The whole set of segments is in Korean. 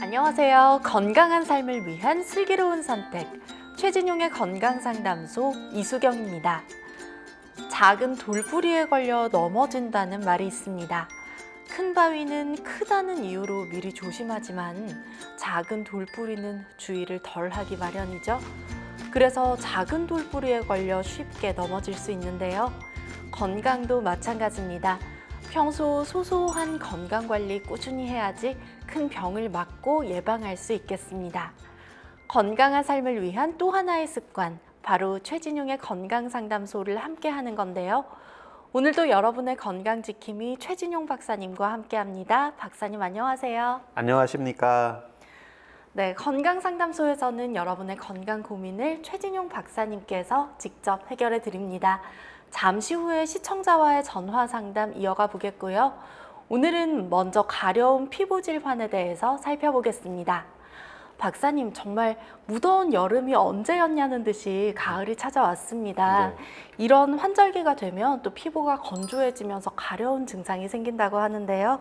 안녕하세요. 건강한 삶을 위한 슬기로운 선택, 최진용의 건강상담소 이수경입니다. 작은 돌부리에 걸려 넘어진다는 말이 있습니다. 큰 바위는 크다는 이유로 미리 조심하지만 작은 돌부리는 주의를 덜 하기 마련이죠. 그래서 작은 돌부리에 걸려 쉽게 넘어질 수 있는데요. 건강도 마찬가지입니다. 평소 소소한 건강관리 꾸준히 해야지 큰 병을 막고 예방할 수 있겠습니다. 건강한 삶을 위한 또 하나의 습관, 바로 최진용의 건강상담소를 함께 하는 건데요. 오늘도 여러분의 건강 지킴이 최진용 박사님과 함께 합니다. 박사님 안녕하세요. 안녕하십니까? 네, 건강상담소에서는 여러분의 건강 고민을 최진용 박사님께서 직접 해결해 드립니다. 잠시 후에 시청자와의 전화 상담 이어가 보겠고요. 오늘은 먼저 가려운 피부 질환에 대해서 살펴보겠습니다. 박사님, 정말 무더운 여름이 언제였냐는 듯이 가을이 찾아왔습니다. 네. 이런 환절기가 되면 또 피부가 건조해지면서 가려운 증상이 생긴다고 하는데요.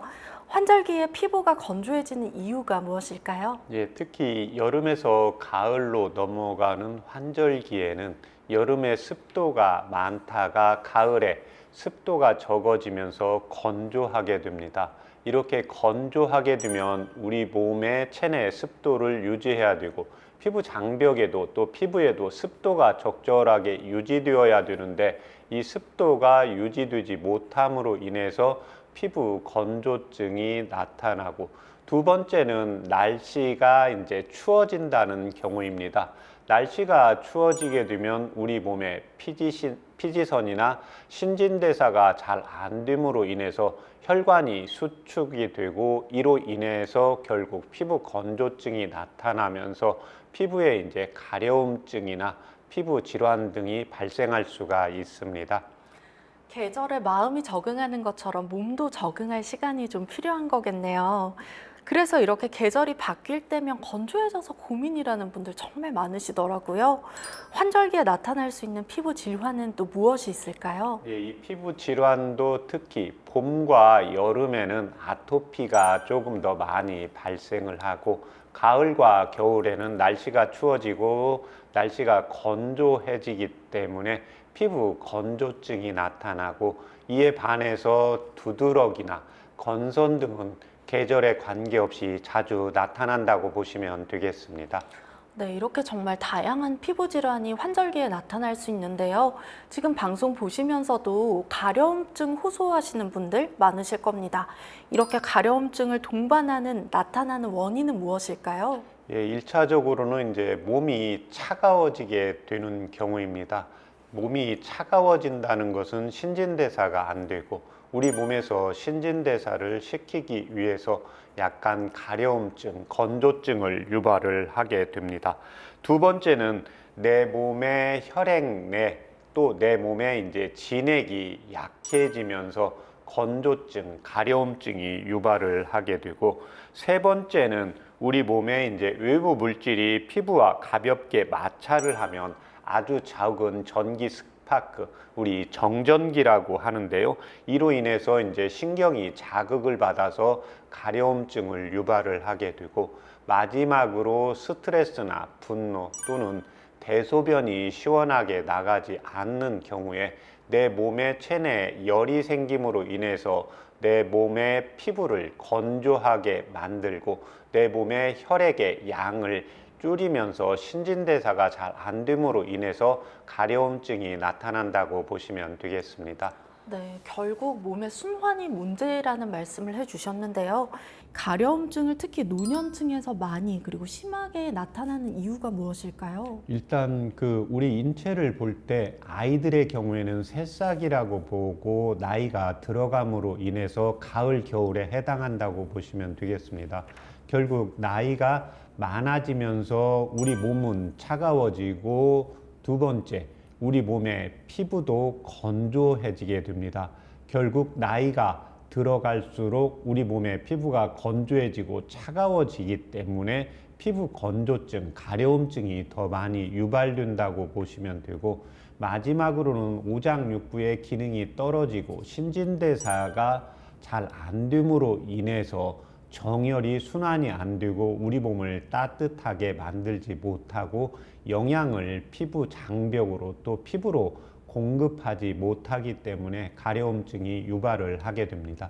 환절기에 피부가 건조해지는 이유가 무엇일까요? 예, 특히 여름에서 가을로 넘어가는 환절기에는 여름에 습도가 많다가 가을에 습도가 적어지면서 건조하게 됩니다. 이렇게 건조하게 되면 우리 몸의 체내 습도를 유지해야 되고 피부 장벽에도 또 피부에도 습도가 적절하게 유지되어야 되는데 이 습도가 유지되지 못함으로 인해서 피부 건조증이 나타나고, 두 번째는 날씨가 이제 추워진다는 경우입니다. 날씨가 추워지게 되면 우리 몸의 피지선이나 신진대사가 잘 안 됨으로 인해서 혈관이 수축이 되고, 이로 인해서 결국 피부 건조증이 나타나면서 피부에 이제 가려움증이나 피부 질환 등이 발생할 수가 있습니다. 계절에 마음이 적응하는 것처럼 몸도 적응할 시간이 좀 필요한 거겠네요. 그래서 이렇게 계절이 바뀔 때면 건조해져서 고민이라는 분들 정말 많으시더라고요. 환절기에 나타날 수 있는 피부 질환은 또 무엇이 있을까요? 예, 이 피부 질환도 특히 봄과 여름에는 아토피가 조금 더 많이 발생을 하고, 가을과 겨울에는 날씨가 추워지고 날씨가 건조해지기 때문에 피부 건조증이 나타나고, 이에 반해서 두드러기나 건선 등은 계절에 관계없이 자주 나타난다고 보시면 되겠습니다. 네, 이렇게 정말 다양한 피부 질환이 환절기에 나타날 수 있는데요. 지금 방송 보시면서도 가려움증 호소하시는 분들 많으실 겁니다. 이렇게 가려움증을 동반하는 나타나는 원인은 무엇일까요? 예, 1차적으로는 이제 몸이 차가워지게 되는 경우입니다. 몸이 차가워진다는 것은 신진대사가 안 되고, 우리 몸에서 신진대사를 시키기 위해서 약간 가려움증, 건조증을 유발을 하게 됩니다. 두 번째는 내 몸의 혈액내, 또 내 몸의 이제 진액이 약해지면서 건조증, 가려움증이 유발을 하게 되고, 세 번째는 우리 몸에 이제 외부 물질이 피부와 가볍게 마찰을 하면 아주 작은 전기 스파크, 우리 정전기라고 하는데요. 이로 인해서 이제 신경이 자극을 받아서 가려움증을 유발을 하게 되고, 마지막으로 스트레스나 분노 또는 대소변이 시원하게 나가지 않는 경우에 내 몸의 체내에 열이 생김으로 인해서 내 몸의 피부를 건조하게 만들고, 내 몸의 혈액의 양을 줄이면서 신진대사가 잘 안 됨으로 인해서 가려움증이 나타난다고 보시면 되겠습니다. 네, 결국 몸의 순환이 문제라는 말씀을 해주셨는데요. 가려움증을 특히 노년층에서 많이 그리고 심하게 나타나는 이유가 무엇일까요? 일단 우리 인체를 볼 때 아이들의 경우에는 새싹이라고 보고, 나이가 들어감으로 인해서 가을 겨울에 해당한다고 보시면 되겠습니다. 결국 나이가 많아지면서 우리 몸은 차가워지고, 두 번째 우리 몸의 피부도 건조해지게 됩니다. 결국 나이가 들어갈수록 우리 몸의 피부가 건조해지고 차가워지기 때문에 피부 건조증, 가려움증이 더 많이 유발된다고 보시면 되고, 마지막으로는 오장육부의 기능이 떨어지고 신진대사가 잘 안 됨으로 인해서 정열이 순환이 안 되고 우리 몸을 따뜻하게 만들지 못하고 영양을 피부 장벽으로 또 피부로 공급하지 못하기 때문에 가려움증이 유발을 하게 됩니다.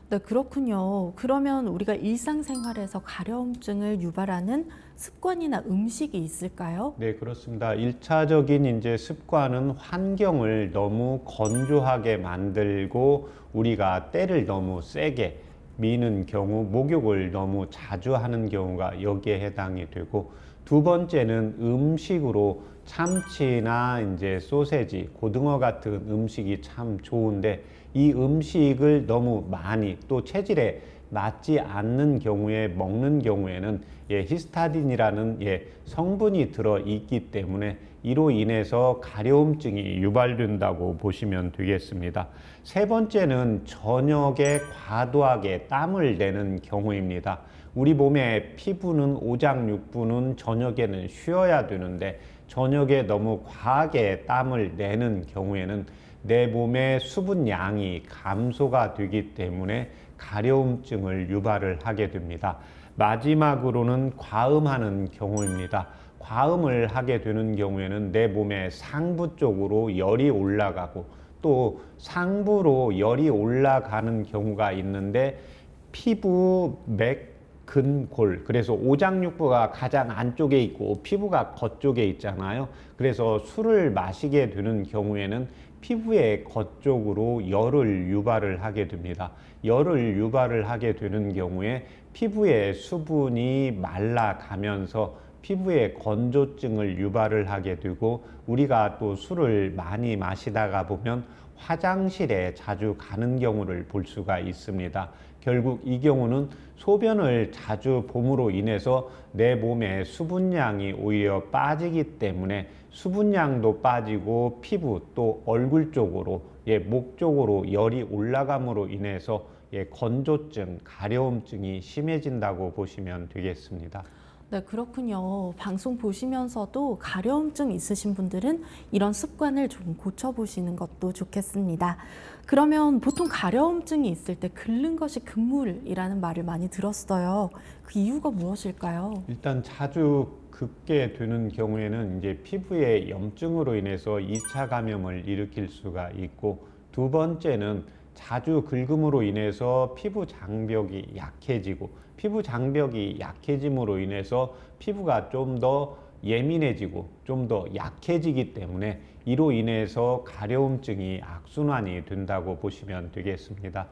네, 그렇군요. 그러면 우리가 일상생활에서 가려움증을 유발하는 습관이나 음식이 있을까요? 네, 그렇습니다. 1차적인 이제 습관은 환경을 너무 건조하게 만들고 우리가 때를 너무 세게 미는 경우, 목욕을 너무 자주 하는 경우가 여기에 해당이 되고, 두 번째는 음식으로 참치나 이제 소세지, 고등어 같은 음식이 참 좋은데 이 음식을 너무 많이 또 체질에 맞지 않는 경우에 먹는 경우에는 히스타딘이라는 성분이 들어 있기 때문에 이로 인해서 가려움증이 유발된다고 보시면 되겠습니다. 세 번째는 저녁에 과도하게 땀을 내는 경우입니다. 우리 몸의 피부는 오장육부는 저녁에는 쉬어야 되는데 저녁에 너무 과하게 땀을 내는 경우에는 내 몸의 수분 양이 감소가 되기 때문에 가려움증을 유발을 하게 됩니다. 마지막으로는 과음하는 경우입니다. 과음을 하게 되는 경우에는 내 몸의 상부 쪽으로 열이 올라가고 또 상부로 열이 올라가는 경우가 있는데 피부 맥 근골, 그래서 오장육부가 가장 안쪽에 있고 피부가 겉쪽에 있잖아요. 그래서 술을 마시게 되는 경우에는 피부의 겉쪽으로 열을 유발을 하게 됩니다. 열을 유발을 하게 되는 경우에 피부의 수분이 말라가면서 피부에 건조증을 유발을 하게 되고, 우리가 또 술을 많이 마시다가 보면 화장실에 자주 가는 경우를 볼 수가 있습니다. 결국 이 경우는 소변을 자주 봄으로 인해서 내 몸의 수분량이 오히려 빠지기 때문에 수분량도 빠지고 피부 또 얼굴 쪽으로 목 쪽으로 열이 올라감으로 인해서 건조증, 가려움증이 심해진다고 보시면 되겠습니다. 네, 그렇군요. 방송 보시면서도 가려움증 있으신 분들은 이런 습관을 좀 고쳐보시는 것도 좋겠습니다. 그러면 보통 가려움증이 있을 때 긁는 것이 금물이라는 말을 많이 들었어요. 그 이유가 무엇일까요? 일단 자주 긁게 되는 경우에는 이제 피부의 염증으로 인해서 2차 감염을 일으킬 수가 있고, 두 번째는 자주 긁음으로 인해서 피부 장벽이 약해지고, 피부 장벽이 약해짐으로 인해서 피부가 좀 더 예민해지고 좀 더 약해지기 때문에 이로 인해서 가려움증이 악순환이 된다고 보시면 되겠습니다.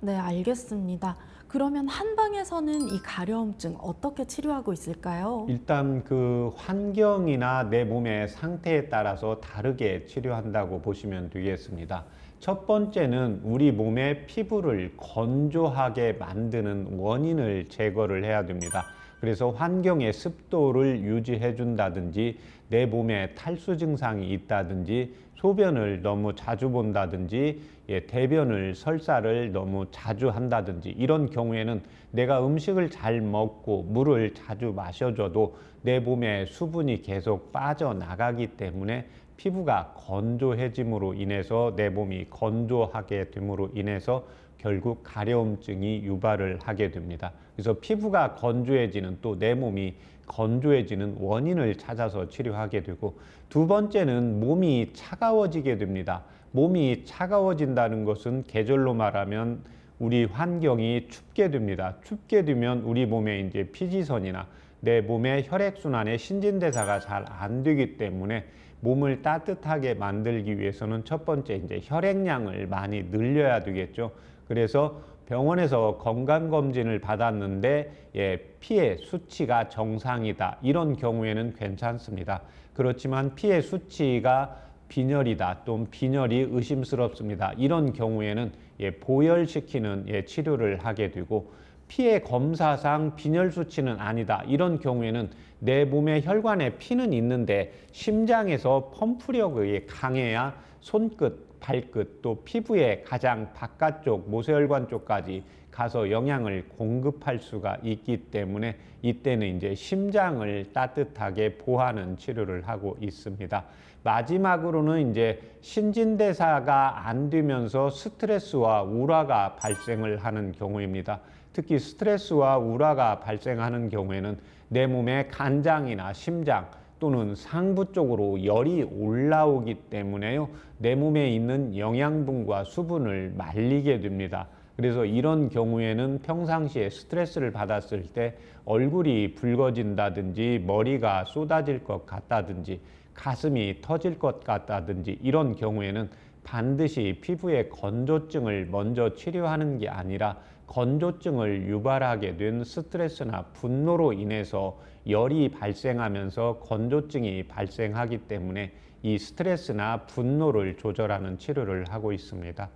네, 알겠습니다. 그러면 한방에서는 이 가려움증 어떻게 치료하고 있을까요? 일단 그 환경이나 내 몸의 상태에 따라서 다르게 치료한다고 보시면 되겠습니다. 첫 번째는 우리 몸의 피부를 건조하게 만드는 원인을 제거를 해야 됩니다. 그래서 환경의 습도를 유지해 준다든지, 내 몸에 탈수 증상이 있다든지, 소변을 너무 자주 본다든지, 대변을 설사를 너무 자주 한다든지, 이런 경우에는 내가 음식을 잘 먹고 물을 자주 마셔줘도 내 몸에 수분이 계속 빠져나가기 때문에 피부가 건조해짐으로 인해서 내 몸이 건조하게 됨으로 인해서 결국 가려움증이 유발을 하게 됩니다. 그래서 피부가 건조해지는, 또 내 몸이 건조해지는 원인을 찾아서 치료하게 되고, 두 번째는 몸이 차가워지게 됩니다. 몸이 차가워진다는 것은 계절로 말하면 우리 환경이 춥게 됩니다. 춥게 되면 우리 몸에 이제 피지선이나 내 몸의 혈액순환의 신진대사가 잘 안 되기 때문에 몸을 따뜻하게 만들기 위해서는 첫 번째 이제 혈액량을 많이 늘려야 되겠죠. 그래서 병원에서 건강검진을 받았는데 피의 수치가 정상이다, 이런 경우에는 괜찮습니다. 그렇지만 피의 수치가 빈혈이다, 또 빈혈이 의심스럽습니다, 이런 경우에는 보혈시키는 치료를 하게 되고, 피의 검사상 빈혈 수치는 아니다, 이런 경우에는 내 몸의 혈관에 피는 있는데 심장에서 펌프력이 강해야 손끝, 발끝, 또 피부의 가장 바깥쪽 모세혈관 쪽까지 가서 영양을 공급할 수가 있기 때문에 이때는 이제 심장을 따뜻하게 보하는 치료를 하고 있습니다. 마지막으로는 이제 신진대사가 안 되면서 스트레스와 우라가 발생을 하는 경우입니다. 특히 스트레스와 우라가 발생하는 경우에는 내 몸의 간장이나 심장 또는 상부 쪽으로 열이 올라오기 때문에요. 내 몸에 있는 영양분과 수분을 말리게 됩니다. 그래서 이런 경우에는 평상시에 스트레스를 받았을 때 얼굴이 붉어진다든지 머리가 쏟아질 것 같다든지 가슴이 터질 것 같다든지 이런 경우에는 반드시 피부의 건조증을 먼저 치료하는 게 아니라 건조증을 유발하게 된 스트레스나 분노로 인해서 열이 발생하면서 건조증이 발생하기 때문에 이 스트레스나 분노를 조절하는 치료를 하고 있습니다.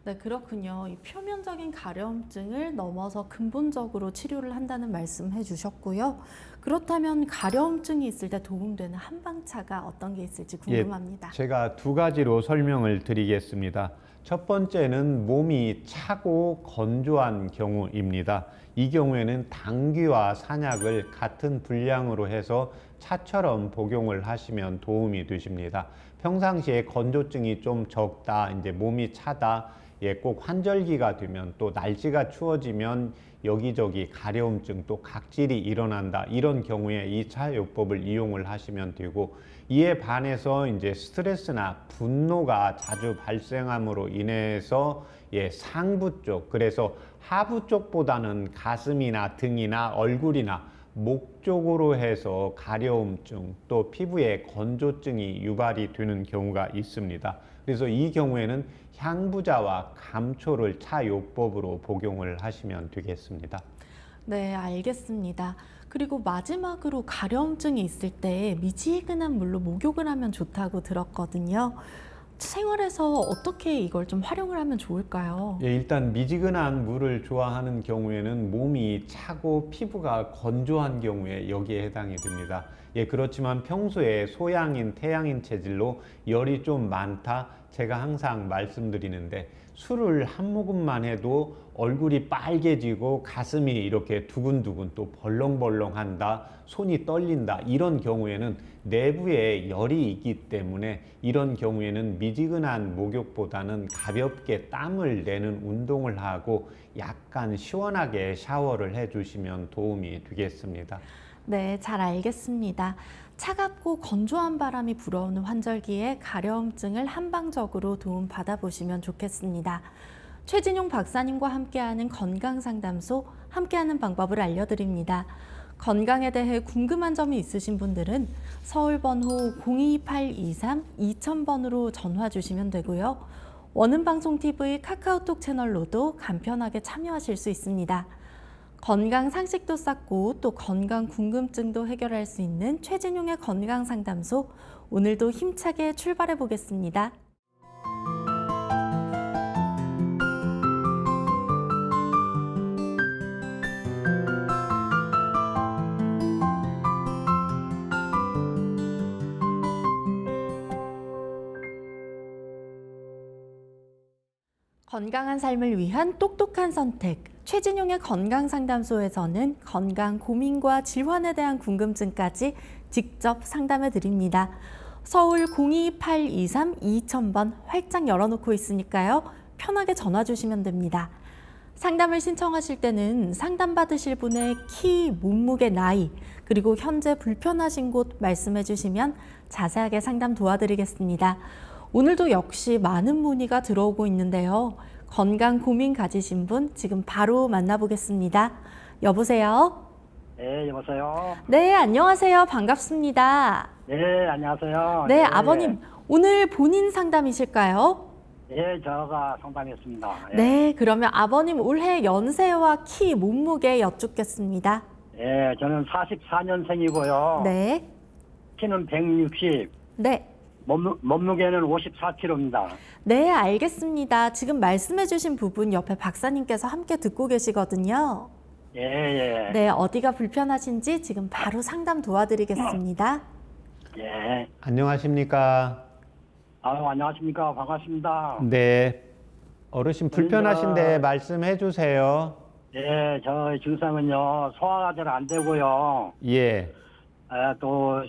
네, 그렇군요. 이 표면적인 가려움증을 넘어서 근본적으로 치료를 한다는 말씀 해주셨고요. 그렇다면 가려움증이 있을 때 도움되는 한방차가 어떤 게 있을지 궁금합니다. 제가 두 가지로 설명을 드리겠습니다. 첫 번째는 몸이 차고 건조한 경우입니다. 이 경우에는 당귀와 산약을 같은 분량으로 해서 차처럼 복용을 하시면 도움이 되십니다. 평상시에 건조증이 좀 적다, 이제 몸이 차다, 꼭 환절기가 되면 또 날씨가 추워지면 여기저기 가려움증 또 각질이 일어난다, 이런 경우에 이 차요법을 이용을 하시면 되고, 이에 반해서 이제 스트레스나 분노가 자주 발생함으로 인해서 상부 쪽, 그래서 하부 쪽보다는 가슴이나 등이나 얼굴이나 목 쪽으로 해서 가려움증 또 피부에 건조증이 유발이 되는 경우가 있습니다. 그래서 이 경우에는 향부자와 감초를 차요법으로 복용을 하시면 되겠습니다. 네, 알겠습니다. 그리고 마지막으로 가려움증이 있을 때 미지근한 물로 목욕을 하면 좋다고 들었거든요. 생활에서 어떻게 이걸 좀 활용을 하면 좋을까요? 일단 미지근한 물을 좋아하는 경우에는 몸이 차고 피부가 건조한 경우에 여기에 해당이 됩니다. 그렇지만 평소에 소양인 태양인 체질로 열이 좀 많다, 제가 항상 말씀드리는데 술을 한 모금만 해도 얼굴이 빨개지고 가슴이 이렇게 두근두근 또 벌렁벌렁한다, 손이 떨린다, 이런 경우에는 내부에 열이 있기 때문에 이런 경우에는 미지근한 목욕보다는 가볍게 땀을 내는 운동을 하고 약간 시원하게 샤워를 해주시면 도움이 되겠습니다. 네, 잘 알겠습니다. 차갑고 건조한 바람이 불어오는 환절기에 가려움증을 한방적으로 도움 받아보시면 좋겠습니다. 최진용 박사님과 함께하는 건강상담소, 함께하는 방법을 알려드립니다. 건강에 대해 궁금한 점이 있으신 분들은 서울 번호 02823-2000번으로 전화 주시면 되고요. 원음방송TV 카카오톡 채널로도 간편하게 참여하실 수 있습니다. 건강 상식도 쌓고 또 건강 궁금증도 해결할 수 있는 최진용의 건강상담소, 오늘도 힘차게 출발해 보겠습니다. 건강한 삶을 위한 똑똑한 선택, 최진용의 건강상담소에서는 건강 고민과 질환에 대한 궁금증까지 직접 상담해 드립니다. 서울 02823-2000번 활짝 열어놓고 있으니까요. 편하게 전화 주시면 됩니다. 상담을 신청하실 때는 상담받으실 분의 키, 몸무게, 나이, 그리고 현재 불편하신 곳 말씀해 주시면 자세하게 상담 도와드리겠습니다. 오늘도 역시 많은 문의가 들어오고 있는데요. 건강 고민 가지신 분 지금 바로 만나보겠습니다. 여보세요? 네, 여보세요? 네, 안녕하세요. 반갑습니다. 네, 안녕하세요. 네, 아버님. 오늘 본인 상담이실까요? 네, 제가 상담했습니다. 네, 그러면 아버님 올해 연세와 키, 몸무게 여쭙겠습니다. 네, 저는 44년생이고요. 네. 키는 160, 네. 몸무게는 54kg입니다. 네, 알겠습니다. 지금 말씀해주신 부분 옆에 박사님께서 함께 듣고 계시거든요. 예, 예. 네, 어디가 불편하신지 지금 바로 상담 도와드리겠습니다. 예. 안녕하십니까? 안녕하십니까. 반갑습니다. 네. 어르신 불편하신데 말씀해 주세요. 예, 저 증상은요, 소화가 잘 안 되고요. 예. 또,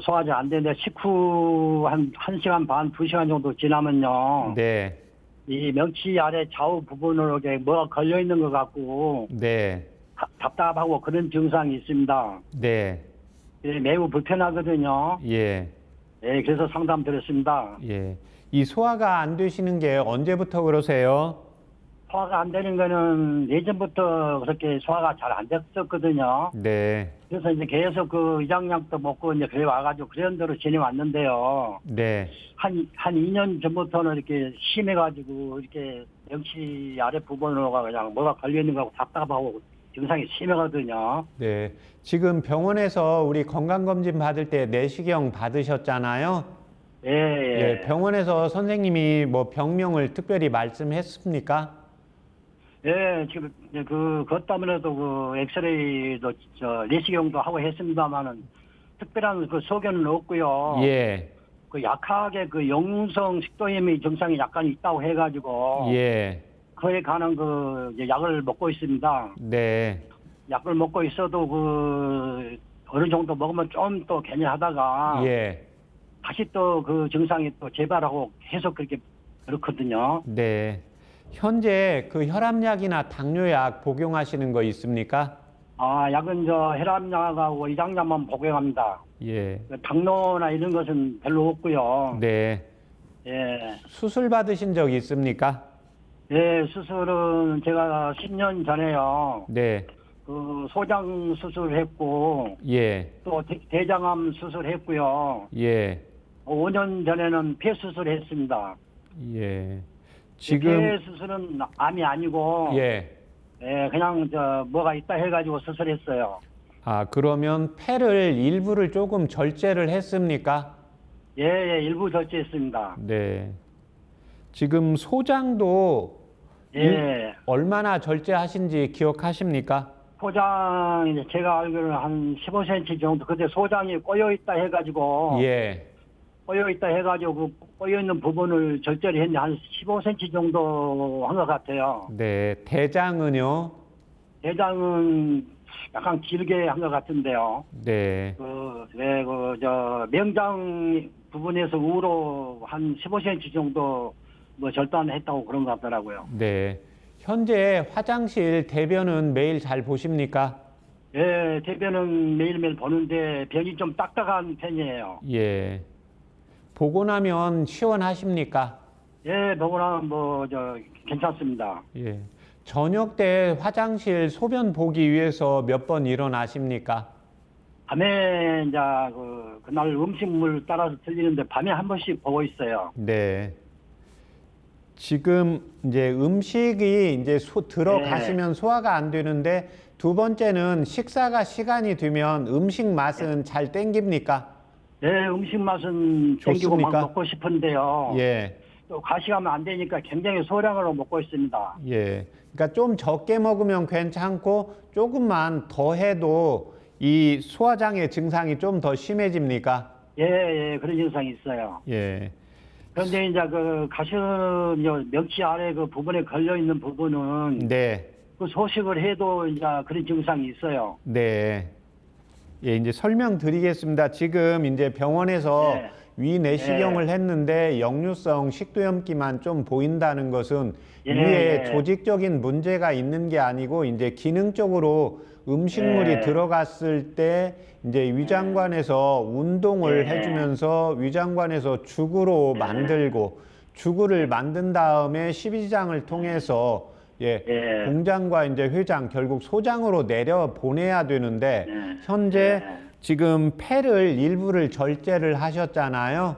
소화가 잘 안 되는데, 식후 한 1시간 반, 2시간 정도 지나면요. 네. 이 명치 아래 좌우 부분으로 이렇게 뭐가 걸려 있는 것 같고 네. 답답하고 그런 증상이 있습니다. 네. 예, 매우 불편하거든요. 예. 예, 그래서 상담 드렸습니다. 예. 이 소화가 안 되시는 게 언제부터 그러세요? 소화가 안 되는 거는 예전부터 그렇게 소화가 잘 안 됐었거든요. 네. 그래서 이제 계속 그 위장약도 먹고 이제 그래 와가지고 그런 대로 지내왔는데요. 네. 한 2년 전부터는 이렇게 심해가지고 이렇게 명치 아래 부분으로가 그냥 뭐가 걸려있는 거하고 답답하고 증상이 심하거든요. 네. 지금 병원에서 우리 건강검진 받을 때 내시경 받으셨잖아요. 예, 예. 예. 병원에서 선생님이 뭐 병명을 특별히 말씀했습니까? 예, 지금 이제 그것 때문에도 그 엑스레이도 내시경도 하고 했습니다만은 특별한 그 소견은 없고요. 예. 그 약하게 그 역류성 식도염의 증상이 약간 있다고 해가지고 예. 그에 관한 그 이제 약을 먹고 있습니다. 네. 약을 먹고 있어도 그 어느 정도 먹으면 좀 또 괜찮하다가 예. 다시 또 그 증상이 또 재발하고 계속 그렇게 그렇거든요. 네. 현재 그 혈압약이나 당뇨약 복용하시는 거 있습니까? 아, 약은 혈압약하고 위장약만 복용합니다. 예. 그 당뇨나 이런 것은 별로 없고요. 네. 예. 수술 받으신 적 있습니까? 예, 수술은 제가 10년 전에요. 네. 그 소장 수술했고 예. 또 대장암 수술했고요. 예. 5년 전에는 폐 수술했습니다. 예. 폐 지금 수술은 암이 아니고 예. 예, 그냥 뭐가 있다 해가지고 수술했어요. 아, 그러면 폐를 일부를 조금 절제를 했습니까? 예, 예, 일부 절제했습니다. 네. 지금 소장도 예, 얼마나 절제하신지 기억하십니까? 소장 이제 제가 알기로는 한 15cm 정도. 그때 소장이 꼬여 있다 해가지고 예. 꼬여 있다 해가지고 그 꼬여 있는 부분을 절제를 했는데 한 15cm 정도 한 것 같아요. 네. 대장은요? 대장은 약간 길게 한 것 같은데요. 네. 명장 부분에서 우로 한 15cm 정도 뭐 절단했다고 그런 것 같더라고요. 네. 현재 화장실 대변은 매일 잘 보십니까? 예, 대변은 매일매일 보는데 변이 좀 딱딱한 편이에요. 예. 보고 나면 시원하십니까? 예, 보거나 괜찮습니다. 예. 저녁 때 화장실 소변 보기 위해서 몇 번 일어나십니까? 밤에 이제 그날 음식물 따라서 틀리는데 밤에 한 번씩 보고 있어요. 네. 지금 이제 음식이 이제 들어가시면 소화가 안 되는데 두 번째는 식사가 시간이 되면 음식 맛은 잘 땡깁니까? 네, 음식 맛은 땡기고 막 좋습니까? 먹고 싶은데요. 예. 또 가시가면 안 되니까 굉장히 소량으로 먹고 있습니다. 예. 그러니까 좀 적게 먹으면 괜찮고 조금만 더 해도 이 소화장애 증상이 좀 더 심해집니까? 예, 예, 그런 증상이 있어요. 예. 그런데 이제 명치 아래 그 부분에 걸려 있는 부분은 네. 그 소식을 해도 이제 그런 증상이 있어요. 네. 예, 이제 설명드리겠습니다. 지금 이제 병원에서 네. 위 내시경을 했는데 역류성 식도염기만 좀 보인다는 것은 예, 위에 예. 조직적인 문제가 있는 게 아니고 이제 기능적으로 음식물이 예. 들어갔을 때 이제 위장관에서 운동을 예. 해주면서 위장관에서 죽으로 만들고 죽을 만든 다음에 십이지장을 통해서 예. 공장과 이제 회장 결국 소장으로 내려 보내야 되는데 예. 현재 예. 지금 폐를 일부를 절제를 하셨잖아요.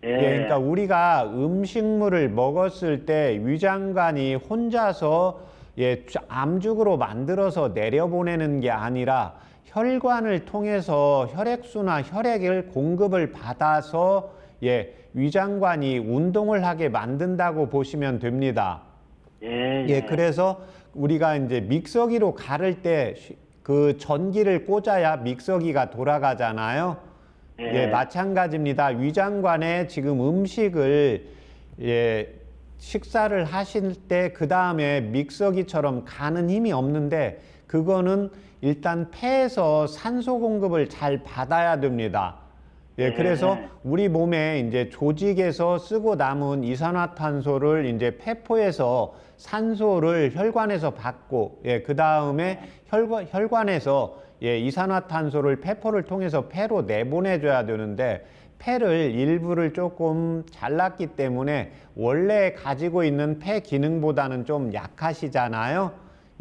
예. 그러니까 우리가 음식물을 먹었을 때 위장관이 혼자서 암죽으로 만들어서 내려보내는 게 아니라 혈관을 통해서 혈액수나 혈액을 공급을 받아서 위장관이 운동을 하게 만든다고 보시면 됩니다. 예. 그래서 우리가 이제 믹서기로 가를 때 그 전기를 꽂아야 믹서기가 돌아가잖아요. 마찬가지입니다. 위장관에 지금 음식을 식사를 하실 때 그 다음에 믹서기처럼 가는 힘이 없는데 그거는 일단 폐에서 산소 공급을 잘 받아야 됩니다. 예, 그래서 우리 몸에 이제 조직에서 쓰고 남은 이산화탄소를 이제 폐포에서 산소를 혈관에서 받고, 예, 그 다음에 혈관에서 예, 이산화탄소를 폐포를 통해서 폐로 내보내줘야 되는데 폐를 일부를 조금 잘랐기 때문에 원래 가지고 있는 폐 기능보다는 좀 약하시잖아요.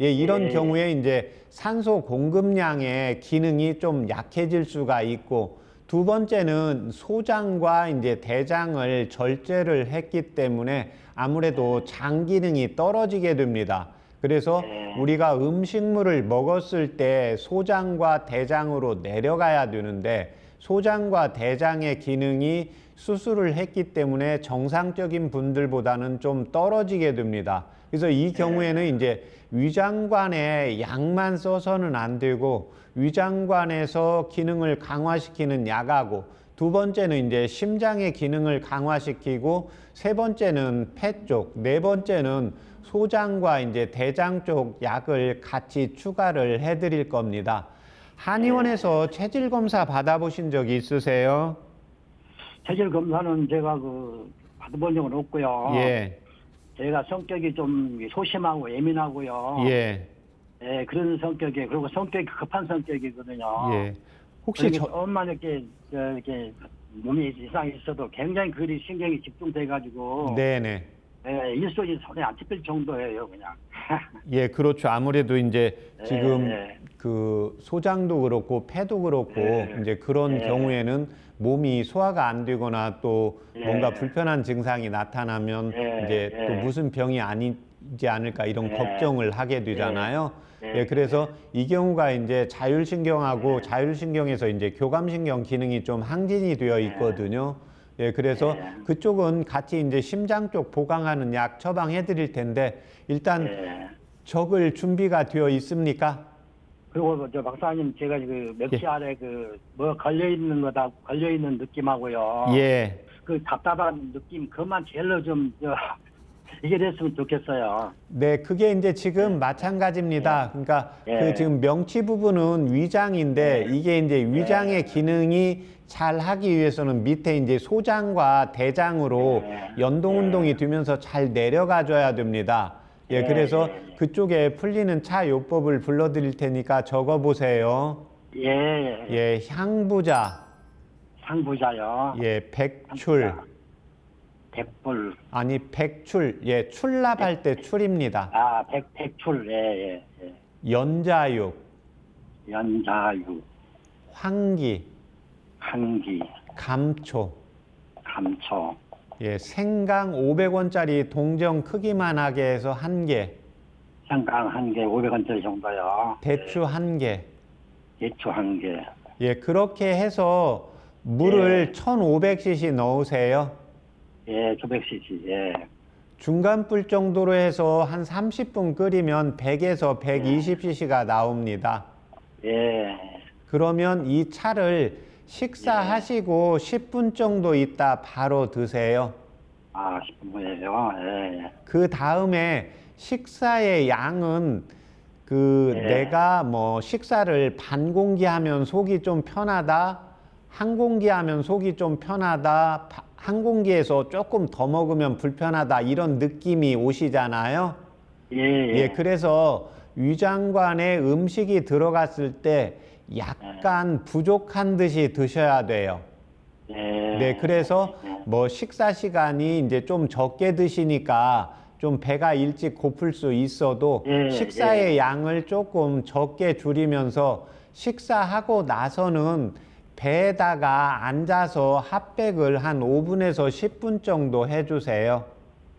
예, 이런 경우에 이제 산소 공급량의 기능이 좀 약해질 수가 있고, 두 번째는 소장과 이제 대장을 절제를 했기 때문에 아무래도 장 기능이 떨어지게 됩니다. 그래서 우리가 음식물을 먹었을 때 소장과 대장으로 내려가야 되는데 소장과 대장의 기능이 수술을 했기 때문에 정상적인 분들보다는 좀 떨어지게 됩니다. 그래서 이 경우에는 이제 위장관에 약만 써서는 안 되고 위장관에서 기능을 강화시키는 약하고, 두 번째는 이제 심장의 기능을 강화시키고, 세 번째는 폐 쪽, 네 번째는 소장과 이제 대장 쪽 약을 같이 추가를 해드릴 겁니다. 한의원에서 체질 검사 받아보신 적이 있으세요? 체질 검사는 제가 받아본 적은 없고요. 예, 제가 성격이 좀 소심하고 예민하고요. 예, 예, 그런 성격이, 그리고 성격이 급한 성격이거든요. 예. 혹시 조금만 이렇게 몸에 이상이 있어도 굉장히 그리 신경이 집중돼가지고 네네. 예, 일손이 손에 안 잡힐 정도예요, 그냥. 예, 그렇죠. 아무래도 이제 지금 예. 그 소장도 그렇고 폐도 그렇고 이제 그런 경우에는 몸이 소화가 안 되거나 또 뭔가 불편한 증상이 나타나면 이제 또 무슨 병이 아니지 않을까 이런 걱정을 하게 되잖아요. 예, 그래서 이 경우가 이제 자율신경하고 자율신경에서 이제 교감신경 기능이 좀 항진이 되어 있거든요. 예, 그래서 그쪽은 같이 이제 심장 쪽 보강하는 약 처방해 드릴 텐데 일단 적을 준비가 되어 있습니까? 그리고 저 박사님, 제가 멱치 아래 뭐 걸려있는 거다, 걸려있는 느낌하고요. 예. 그 답답한 느낌, 그것만 제일로 좀, 이게 됐으면 좋겠어요. 네, 그게 이제 지금 마찬가지입니다. 그러니까 그 지금 명치 부분은 위장인데 이게 이제 위장의 기능이 잘 하기 위해서는 밑에 이제 소장과 대장으로 연동 운동이 되면서 잘 내려가 줘야 됩니다. 예, 그래서 그쪽에 풀리는 차 요법을 불러 드릴 테니까 적어 보세요. 예. 예, 향부자. 상부자요. 예, 백출. 백불. 아니, 백출. 예, 출납할 때 출입니다. 아, 백출. 예. 연자육. 연자유. 황기. 한기. 감초. 감초. 예, 생강 500원짜리 동전 크기만 하게 해서 1개. 생강 1개, 500원짜리 정도요. 대추 1개. 대추 1개. 예, 그렇게 해서 물을 1500cc 넣으세요. 예, 900cc. 예. 중간불 정도로 해서 한 30분 끓이면 100에서 120cc가 나옵니다. 예. 그러면 이 차를 식사하시고 10분 정도 있다 바로 드세요. 아, 10분 후에요. 예. 그 다음에 식사의 양은 내가 뭐 식사를 반 공기 하면 속이 좀 편하다, 한 공기 하면 속이 좀 편하다, 한 공기에서 조금 더 먹으면 불편하다 이런 느낌이 오시잖아요. 예, 그래서 위장관에 음식이 들어갔을 때 약간 부족한 듯이 드셔야 돼요. 네, 그래서 뭐 식사 시간이 이제 좀 적게 드시니까 좀 배가 일찍 고플 수 있어도 식사의 양을 조금 적게 줄이면서 식사하고 나서는 배에다가 앉아서 핫백을 한 5분에서 10분 정도 해주세요.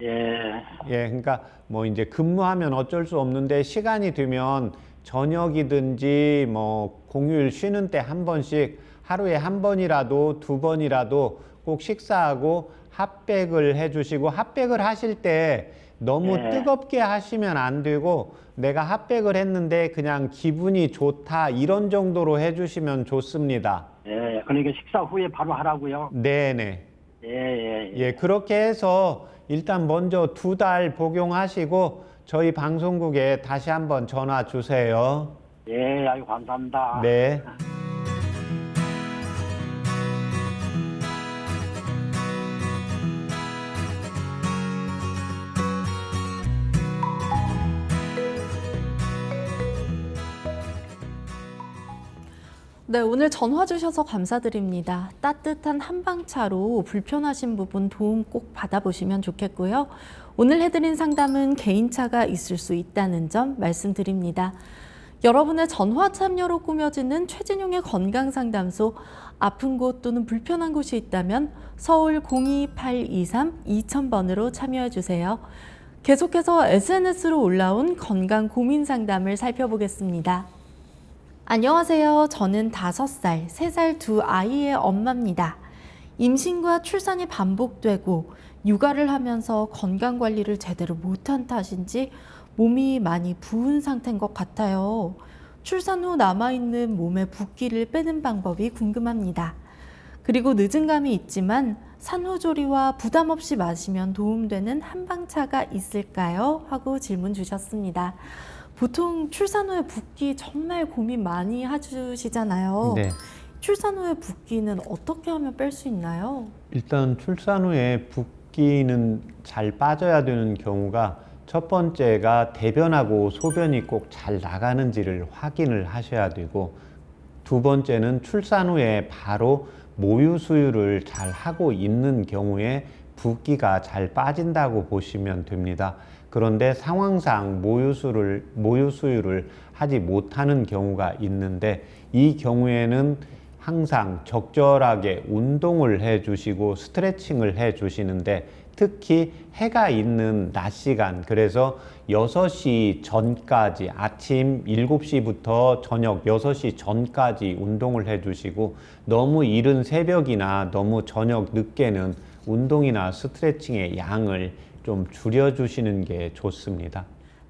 예, 그러니까 뭐 이제 근무하면 어쩔 수 없는데 시간이 되면 저녁이든지 뭐 공휴일 쉬는 때 한 번씩 하루에 한 번이라도 두 번이라도 꼭 식사하고 핫백을 해주시고, 핫백을 하실 때 너무 뜨겁게 하시면 안 되고 내가 핫백을 했는데 그냥 기분이 좋다 이런 정도로 해주시면 좋습니다. 예, 그러니까 식사 후에 바로 하라고요? 네네. 예. 그렇게 해서 일단 먼저 2달 복용하시고 저희 방송국에 다시 한번 전화 주세요. 예, 아유, 감사합니다. 네. 네, 오늘 전화 주셔서 감사드립니다. 따뜻한 한방차로 불편하신 부분 도움 꼭 받아보시면 좋겠고요. 오늘 해드린 상담은 개인차가 있을 수 있다는 점 말씀드립니다. 여러분의 전화 참여로 꾸며지는 최진용의 건강상담소, 아픈 곳 또는 불편한 곳이 있다면 서울 02823-2000번으로 참여해 주세요. 계속해서 SNS로 올라온 건강 고민 상담을 살펴보겠습니다. 안녕하세요. 저는 5살, 3살 두 아이의 엄마입니다. 임신과 출산이 반복되고 육아를 하면서 건강관리를 제대로 못한 탓인지 몸이 많이 부은 상태인 것 같아요. 출산 후 남아있는 몸의 붓기를 빼는 방법이 궁금합니다. 그리고 늦은 감이 있지만 산후조리와 부담 없이 마시면 도움되는 한방차가 있을까요? 하고 질문 주셨습니다. 보통 출산 후에 붓기 정말 고민 많이 해주시잖아요. 네. 출산 후에 붓기는 어떻게 하면 뺄 수 있나요? 일단 출산 후에 붓기는 잘 빠져야 되는 경우가 첫 번째가 대변하고 소변이 꼭 잘 나가는지를 확인을 하셔야 되고, 두 번째는 출산 후에 바로 모유 수유를 잘 하고 있는 경우에 붓기가 잘 빠진다고 보시면 됩니다. 그런데 상황상 모유 수유를 하지 못하는 경우가 있는데, 이 경우에는 항상 적절하게 운동을 해 주시고 스트레칭을 해 주시는데, 특히 해가 있는 낮 시간, 그래서 6시 전까지, 아침 7시부터 저녁 6시 전까지 운동을 해 주시고, 너무 이른 새벽이나 너무 저녁 늦게는 운동이나 스트레칭의 양을 좀 줄여주시는 게 좋습니다.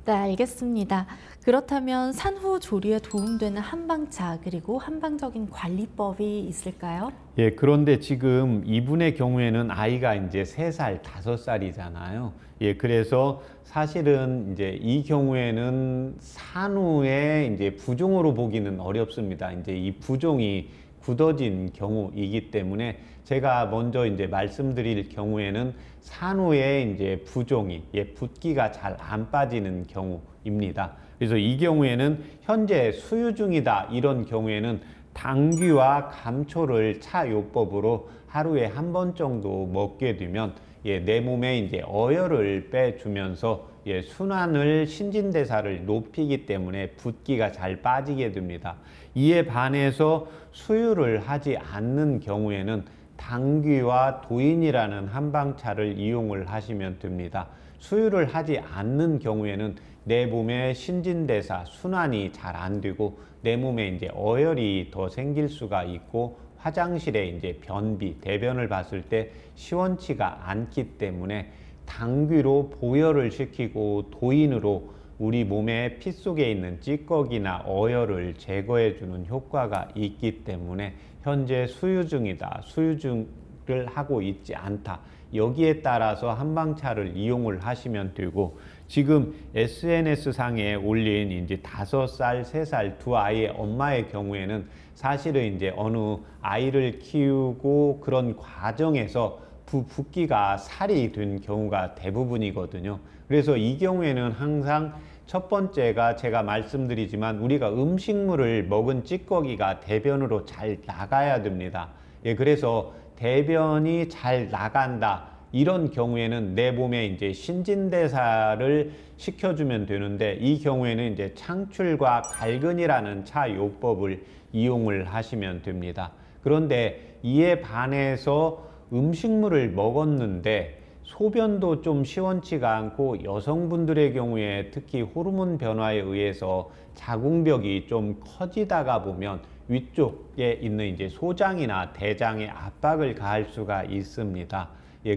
네, 알겠습니다. 그렇다면 산후 조리에 도움되는 한방차 그리고 한방적인 관리법이 있을까요? 예, 그런데 지금 이분의 경우에는 아이가 이제 3살, 5살이잖아요. 예, 그래서 사실은 이제 이 경우에는 산후에 이제 부종으로 보기는 어렵습니다. 이제 이 부종이 굳어진 경우이기 때문에 제가 먼저 이제 말씀드릴 경우에는 산후에 이제 부종이, 붓기가 잘 안 빠지는 경우입니다. 그래서 이 경우에는 현재 수유 중이다, 이런 경우에는 당귀와 감초를 차요법으로 하루에 1번 정도 먹게 되면 내 몸에 이제 어혈을 빼주면서 순환을, 신진대사를 높이기 때문에 붓기가 잘 빠지게 됩니다. 이에 반해서 수유를 하지 않는 경우에는 당귀와 도인이라는 한방차를 이용을 하시면 됩니다. 수유를 하지 않는 경우에는 내 몸의 신진대사, 순환이 잘 안 되고 내 몸에 이제 어혈이 더 생길 수가 있고, 화장실에 이제 변비, 대변을 봤을 때 시원치가 않기 때문에 당귀로 보혈을 시키고 도인으로 우리 몸의 피 속에 있는 찌꺼기나 어혈을 제거해 주는 효과가 있기 때문에 현재 수유 중이다, 수유를 하고 있지 않다, 여기에 따라서 한방차를 이용을 하시면 되고, 지금 SNS 상에 올린 이제 5살, 3살 두 아이의 엄마의 경우에는 사실은 이제 어느 아이를 키우고 그런 과정에서 붓기가 살이 된 경우가 대부분이거든요. 그래서 이 경우에는 항상 첫 번째가 제가 말씀드리지만 우리가 음식물을 먹은 찌꺼기가 대변으로 잘 나가야 됩니다. 그래서 대변이 잘 나간다, 이런 경우에는 내 몸에 이제 신진대사를 시켜주면 되는데, 이 경우에는 이제 창출과 갈근이라는 차요법을 이용을 하시면 됩니다. 그런데 이에 반해서 음식물을 먹었는데 소변도 좀 시원치가 않고, 여성분들의 경우에 특히 호르몬 변화에 의해서 자궁벽이 좀 커지다가 보면 위쪽에 있는 이제 소장이나 대장에 압박을 가할 수가 있습니다.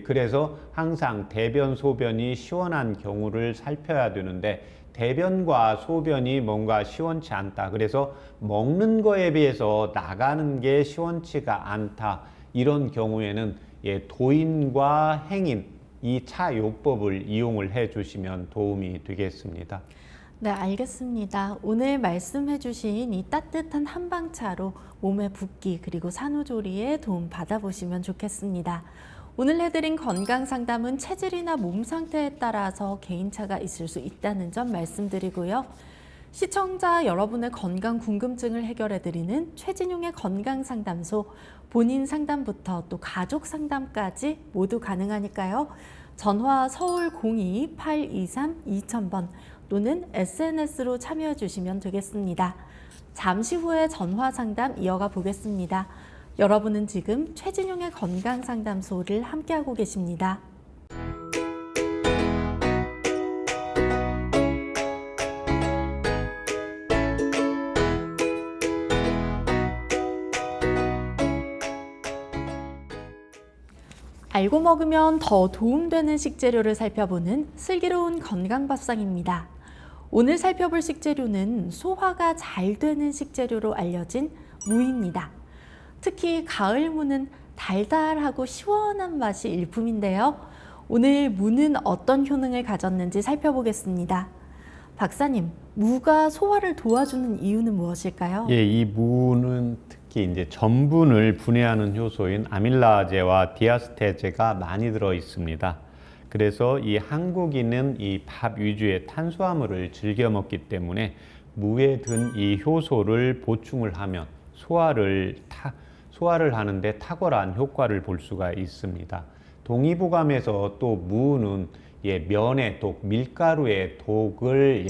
그래서 항상 대변, 소변이 시원한 경우를 살펴야 되는데, 대변과 소변이 뭔가 시원치 않다, 그래서 먹는 거에 비해서 나가는 게 시원치가 않다, 이런 경우에는 도인과 행인, 이 차요법을 이용을 해 주시면 도움이 되겠습니다. 네, 알겠습니다. 오늘 말씀해 주신 이 따뜻한 한방차로 몸의 붓기 그리고 산후조리에 도움 받아보시면 좋겠습니다. 오늘 해드린 건강상담은 체질이나 몸 상태에 따라서 개인차가 있을 수 있다는 점 말씀드리고요. 시청자 여러분의 건강 궁금증을 해결해드리는 최진용의 건강상담소, 본인 상담부터 또 가족 상담까지 모두 가능하니까요. 전화 서울 02-823-2000번 또는 SNS로 참여해 주시면 되겠습니다. 잠시 후에 전화 상담 이어가 보겠습니다. 여러분은 지금 최진용의 건강상담소를 함께하고 계십니다. 알고 먹으면 더 도움되는 식재료를 살펴보는 슬기로운 건강밥상입니다. 오늘 살펴볼 식재료는 소화가 잘 되는 식재료로 알려진 무입니다. 특히 가을 무는 달달하고 시원한 맛이 일품인데요. 오늘 무는 어떤 효능을 가졌는지 살펴보겠습니다. 박사님, 무가 소화를 도와주는 이유는 무엇일까요? 예, 이 무는 특히 이제 전분을 분해하는 효소인 아밀라제와 디아스테제가 많이 들어 있습니다. 그래서 이 한국인은 이 밥 위주의 탄수화물을 즐겨 먹기 때문에 무에 든 이 효소를 보충을 하면 소화를 하는데 탁월한 효과를 볼 수가 있습니다. 동의보감에서 또 무는 면의 독, 밀가루의 독을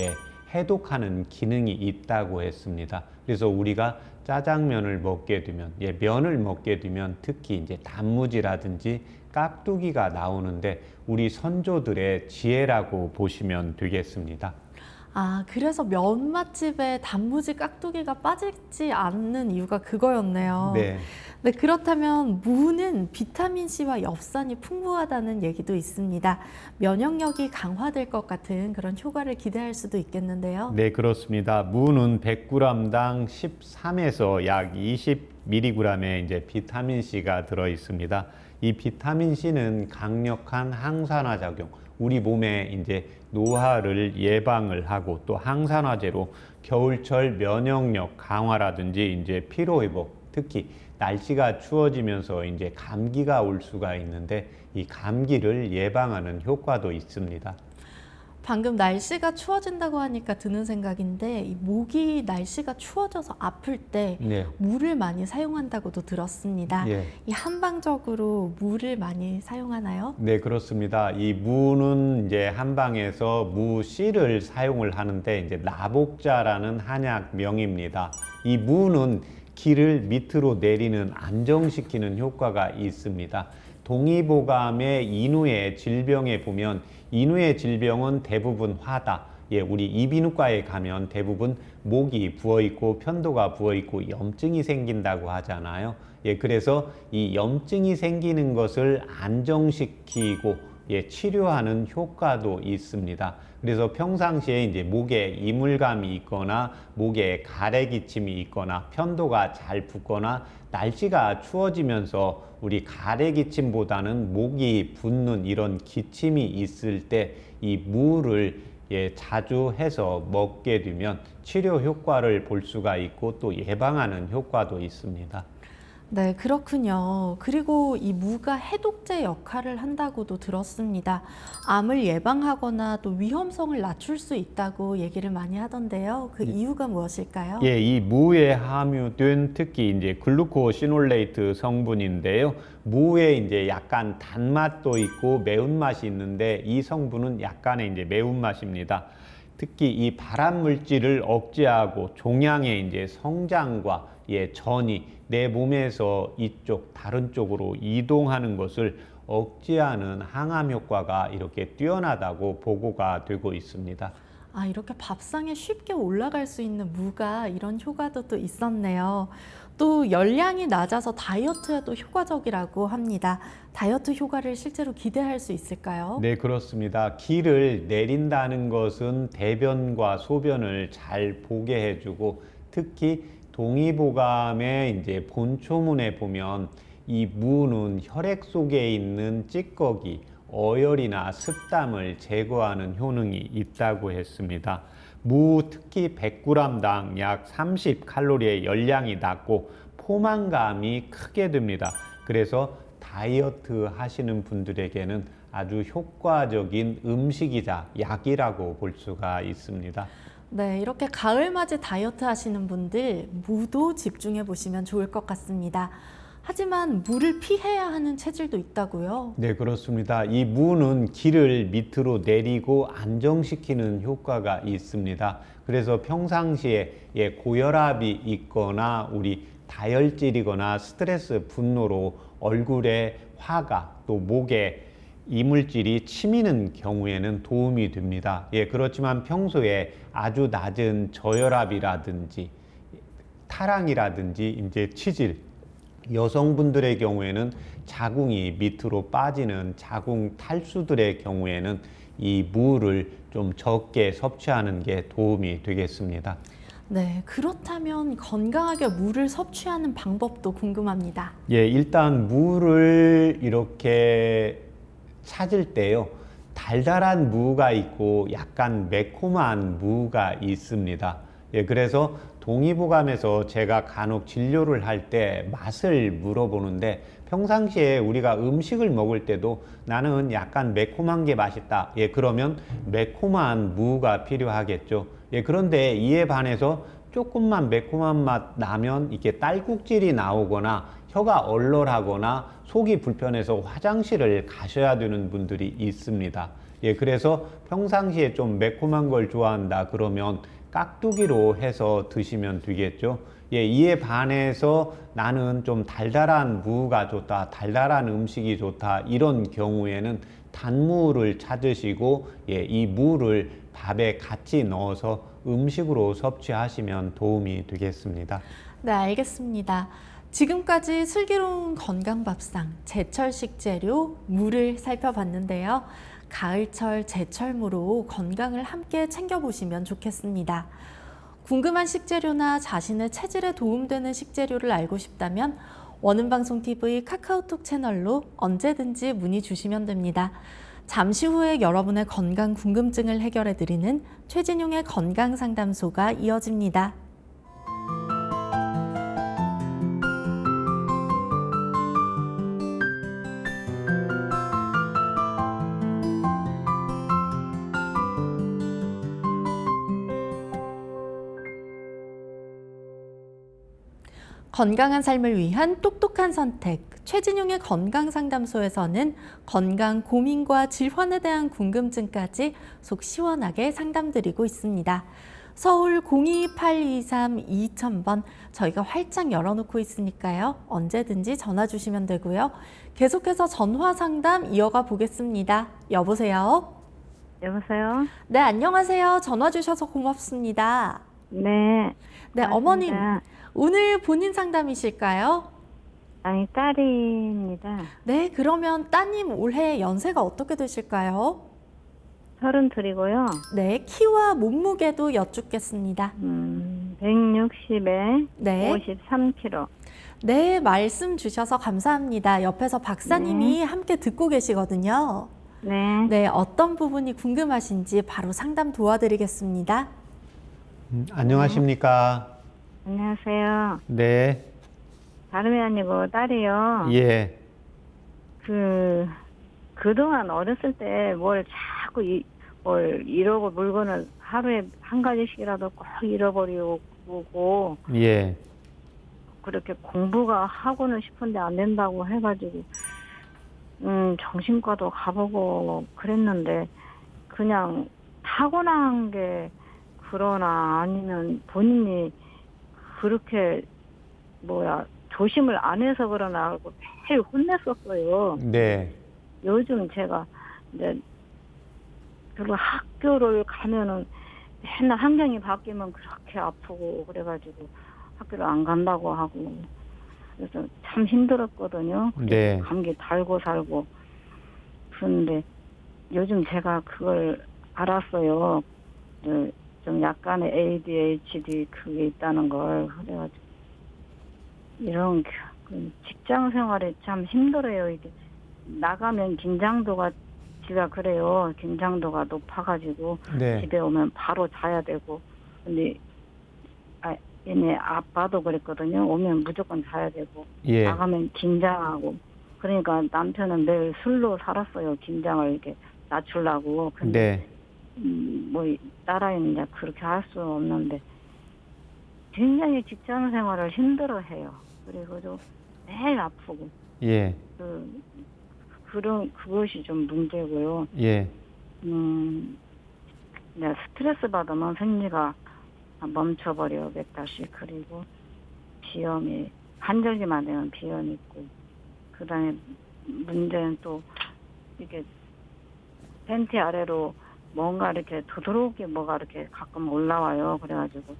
해독하는 기능이 있다고 했습니다. 그래서 우리가 짜장면을 먹게 되면, 면을 먹게 되면 특히 이제 단무지라든지 깍두기가 나오는데 우리 선조들의 지혜라고 보시면 되겠습니다. 아, 그래서 면 맛집에 단무지 깍두기가 빠지지 않는 이유가 그거였네요. 네. 네, 그렇다면 무는 비타민C와 엽산이 풍부하다는 얘기도 있습니다. 면역력이 강화될 것 같은 그런 효과를 기대할 수도 있겠는데요. 네, 그렇습니다. 무는 100g당 13에서 약 20mg의 이제 비타민C가 들어 있습니다. 이 비타민C는 강력한 항산화 작용, 우리 몸에 이제 노화를 예방을 하고 또 항산화제로 겨울철 면역력 강화라든지 이제 피로 회복, 특히 날씨가 추워지면서 이제 감기가 올 수가 있는데 이 감기를 예방하는 효과도 있습니다. 방금 날씨가 추워진다고 하니까 드는 생각인데 이 목이 날씨가 추워져서 아플 때 네. 물을 많이 사용한다고도 들었습니다. 예. 이 한방적으로 물을 많이 사용하나요? 네, 그렇습니다. 이 무는 이제 한방에서 무 씨를 사용을 하는데 이제 나복자라는 한약명입니다. 이 무는 기를 밑으로 내리는 안정시키는 효과가 있습니다. 동의보감의 인후의 질병에 보면 인후의 질병은 대부분 화다. 우리 이비인후과에 가면 대부분 목이 부어있고 편도가 부어있고 염증이 생긴다고 하잖아요. 그래서 이 염증이 생기는 것을 안정시키고 치료하는 효과도 있습니다. 그래서 평상시에 이제 목에 이물감이 있거나 목에 가래기침이 있거나 편도가 잘 붓거나 날씨가 추워지면서 우리 가래기침보다는 목이 붓는 이런 기침이 있을 때 이 무를 자주 해서 먹게 되면 치료 효과를 볼 수가 있고 또 예방하는 효과도 있습니다. 네, 그렇군요. 그리고 이 무가 해독제 역할을 한다고도 들었습니다. 암을 예방하거나 또 위험성을 낮출 수 있다고 얘기를 많이 하던데요. 그 이유가 무엇일까요? 이 무에 함유된 특히 이제 글루코시놀레이트 성분인데요. 무에 이제 약간 단맛도 있고 매운맛이 있는데 이 성분은 약간의 이제 매운맛입니다. 특히 이 발암 물질을 억제하고 종양의 이제 성장과 전이 내 몸에서 이쪽 다른 쪽으로 이동하는 것을 억제하는 항암 효과가 이렇게 뛰어나다고 보고가 되고 있습니다. 아, 이렇게 밥상에 쉽게 올라갈 수 있는 무가 이런 효과도 또 있었네요. 또 열량이 낮아서 다이어트에도 효과적이라고 합니다. 다이어트 효과를 실제로 기대할 수 있을까요? 네, 그렇습니다. 기를 내린다는 것은 대변과 소변을 잘 보게 해주고 특히 동의보감의 이제 본초문에 보면 이 무는 혈액 속에 있는 찌꺼기, 어혈이나 습담을 제거하는 효능이 있다고 했습니다. 무 특히 100g당 약 30칼로리의 열량이 낮고 포만감이 크게 듭니다. 그래서 다이어트 하시는 분들에게는 아주 효과적인 음식이자 약이라고 볼 수가 있습니다. 네, 이렇게 가을맞이 다이어트 하시는 분들 무도 집중해 보시면 좋을 것 같습니다. 하지만 무를 피해야 하는 체질도 있다고요? 네, 그렇습니다. 이 무는 기를 밑으로 내리고 안정시키는 효과가 있습니다. 그래서 평상시에 고혈압이 있거나 우리 다혈질이거나 스트레스, 분노로 얼굴에 화가 또 목에 이물질이 치미는 경우에는 도움이 됩니다. 그렇지만 평소에 아주 낮은 저혈압이라든지 타랑이라든지 이제 치질, 여성분들의 경우에는 자궁이 밑으로 빠지는 자궁 탈수들의 경우에는 이 무를 좀 적게 섭취하는 게 도움이 되겠습니다. 네, 그렇다면 건강하게 무를 섭취하는 방법도 궁금합니다. 일단 무를 이렇게 찾을 때요, 달달한 무가 있고 약간 매콤한 무가 있습니다. 그래서 동의보감에서 제가 간혹 진료를 할 때 맛을 물어보는데, 평상시에 우리가 음식을 먹을 때도 나는 약간 매콤한 게 맛있다. 그러면 매콤한 무가 필요하겠죠. 그런데 이에 반해서 조금만 매콤한 맛 나면 이렇게 딸꾹질이 나오거나 혀가 얼얼하거나 속이 불편해서 화장실을 가셔야 되는 분들이 있습니다. 그래서 평상시에 좀 매콤한 걸 좋아한다 그러면 깍두기로 해서 드시면 되겠죠. 이에 반해서 나는 좀 달달한 무가 좋다, 달달한 음식이 좋다, 이런 경우에는 단무를 찾으시고 이 무를 밥에 같이 넣어서 음식으로 섭취하시면 도움이 되겠습니다. 네, 알겠습니다. 지금까지 슬기로운 건강밥상, 제철 식재료, 무를 살펴봤는데요. 가을철 제철무로 건강을 함께 챙겨보시면 좋겠습니다. 궁금한 식재료나 자신의 체질에 도움되는 식재료를 알고 싶다면 원음방송TV 카카오톡 채널로 언제든지 문의 주시면 됩니다. 잠시 후에 여러분의 건강 궁금증을 해결해드리는 최진용의 건강상담소가 이어집니다. 건강한 삶을 위한 똑똑한 선택, 최진용의 건강상담소에서는 건강 고민과 질환에 대한 궁금증까지 속 시원하게 상담드리고 있습니다. 서울 02823-2000번 저희가 활짝 열어놓고 있으니까요. 언제든지 전화 주시면 되고요. 계속해서 전화 상담 이어가 보겠습니다. 여보세요? 여보세요? 네, 안녕하세요. 전화 주셔서 고맙습니다. 네. 네, 맞습니다. 어머님. 오늘 본인 상담이실까요? 아니, 딸입니다. 네, 그러면 따님 올해 연세가 어떻게 되실까요? 32이고요. 네, 키와 몸무게도 여쭙겠습니다. 160에 네. 53kg. 네, 말씀 주셔서 감사합니다. 옆에서 박사님이 함께 듣고 계시거든요. 네. 네, 어떤 부분이 궁금하신지 바로 상담 도와드리겠습니다. 안녕하십니까? 안녕하세요. 네. 다름이 아니고 딸이요. 예. 그동안 어렸을 때 뭘 자꾸 뭘 잃어버 물건을 하루에 한 가지씩이라도 꼭 잃어버리고 예. 그렇게 공부가 하고는 싶은데 안 된다고 해가지고 정신과도 가보고 그랬는데 그냥 타고난 게 그러나 아니면 본인이 그렇게 조심을 안 해서 그러나 하고 매일 혼냈었어요. 네. 요즘 제가 이제 그리고 학교를 가면은 맨날 환경이 바뀌면 그렇게 아프고 그래가지고 학교를 안 간다고 하고 그래서 참 힘들었거든요. 네. 감기 달고 살고 그런데 요즘 제가 그걸 알았어요. 좀 약간의 ADHD 그게 있다는 걸 그래가지고 이런 직장 생활이 참 힘들어요. 이게 나가면 긴장도가 제가 그래요. 긴장도가 높아가지고 네. 집에 오면 바로 자야 되고 근데 얘네 아빠도 그랬거든요. 오면 무조건 자야 되고 예. 나가면 긴장하고 그러니까 남편은 매일 술로 살았어요. 긴장을 이렇게 낮추려고. 근데 네. 뭐 딸아이는 이제 그렇게 할 수 없는데 굉장히 직장 생활을 힘들어해요. 그리고 좀 매일 아프고 예, 그것이 좀 문제고요. 예, 이제 스트레스 받으면 생리가 멈춰버려겠다시. 그리고 비염이 환절기만 되면 비염이 있고, 그다음에 문제는 또 이게 팬티 아래로 뭔가 이렇게 두드러기 뭐가 이렇게 가끔 올라와요. 그래가지고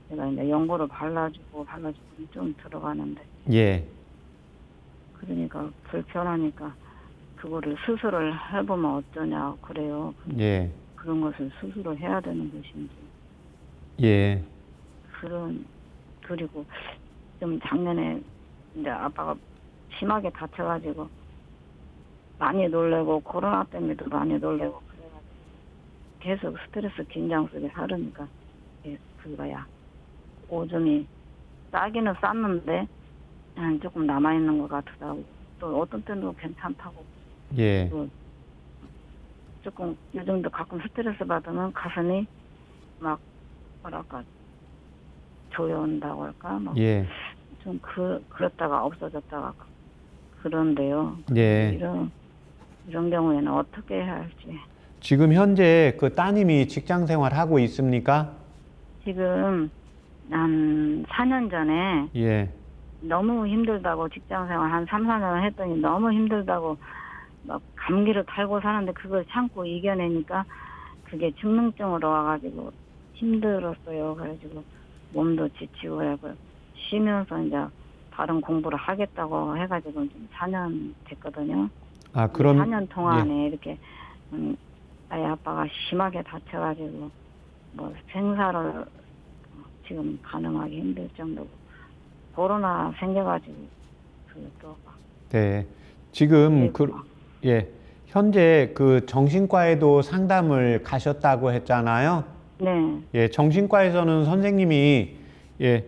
제가 이제 연고를 발라주고 좀 들어가는데, 예, 그러니까 불편하니까 그거를 수술을 해보면 어쩌냐 그래요. 예, 그런 것을 수술을 해야 되는 것인지. 예, 그리고 좀 작년에 이제 아빠가 심하게 다쳐가지고 많이 놀래고 코로나 때문에도 많이 놀래고 그래가지고 계속 스트레스 긴장 속에 살으니까 그거야 오줌이 싸기는 쌌는데 조금 남아있는 것 같더라고. 또 어떤 때는 괜찮다고. 예, 또 조금 요즘도 가끔 스트레스 받으면 가슴이 막 뭐랄까 조여온다고 할까 막 예, 좀 그렇다가 없어졌다가 그런데요. 예. 이런 경우에는 어떻게 해야 할지. 지금 현재 그 따님이 직장 생활하고 있습니까? 지금 한 4년 전에 예, 너무 힘들다고 직장 생활 한 3, 4년 했더니 너무 힘들다고 막 감기를 달고 사는데 그걸 참고 이겨내니까 그게 중증으로 와가지고 힘들었어요. 그래가지고 몸도 지치고 그래고 쉬면서 이제 다른 공부를 하겠다고 해가지고 좀 4년 됐거든요. 아, 그럼 4년 동안에 이렇게 아이 아빠가 심하게 다쳐가지고 뭐 생사를 지금 가능하기 힘들 정도고 코로나 생겨가지고 그것도 네. 지금 예, 현재 그 정신과에도 상담을 가셨다고 했잖아요. 네. 예, 정신과에서는 선생님이 예,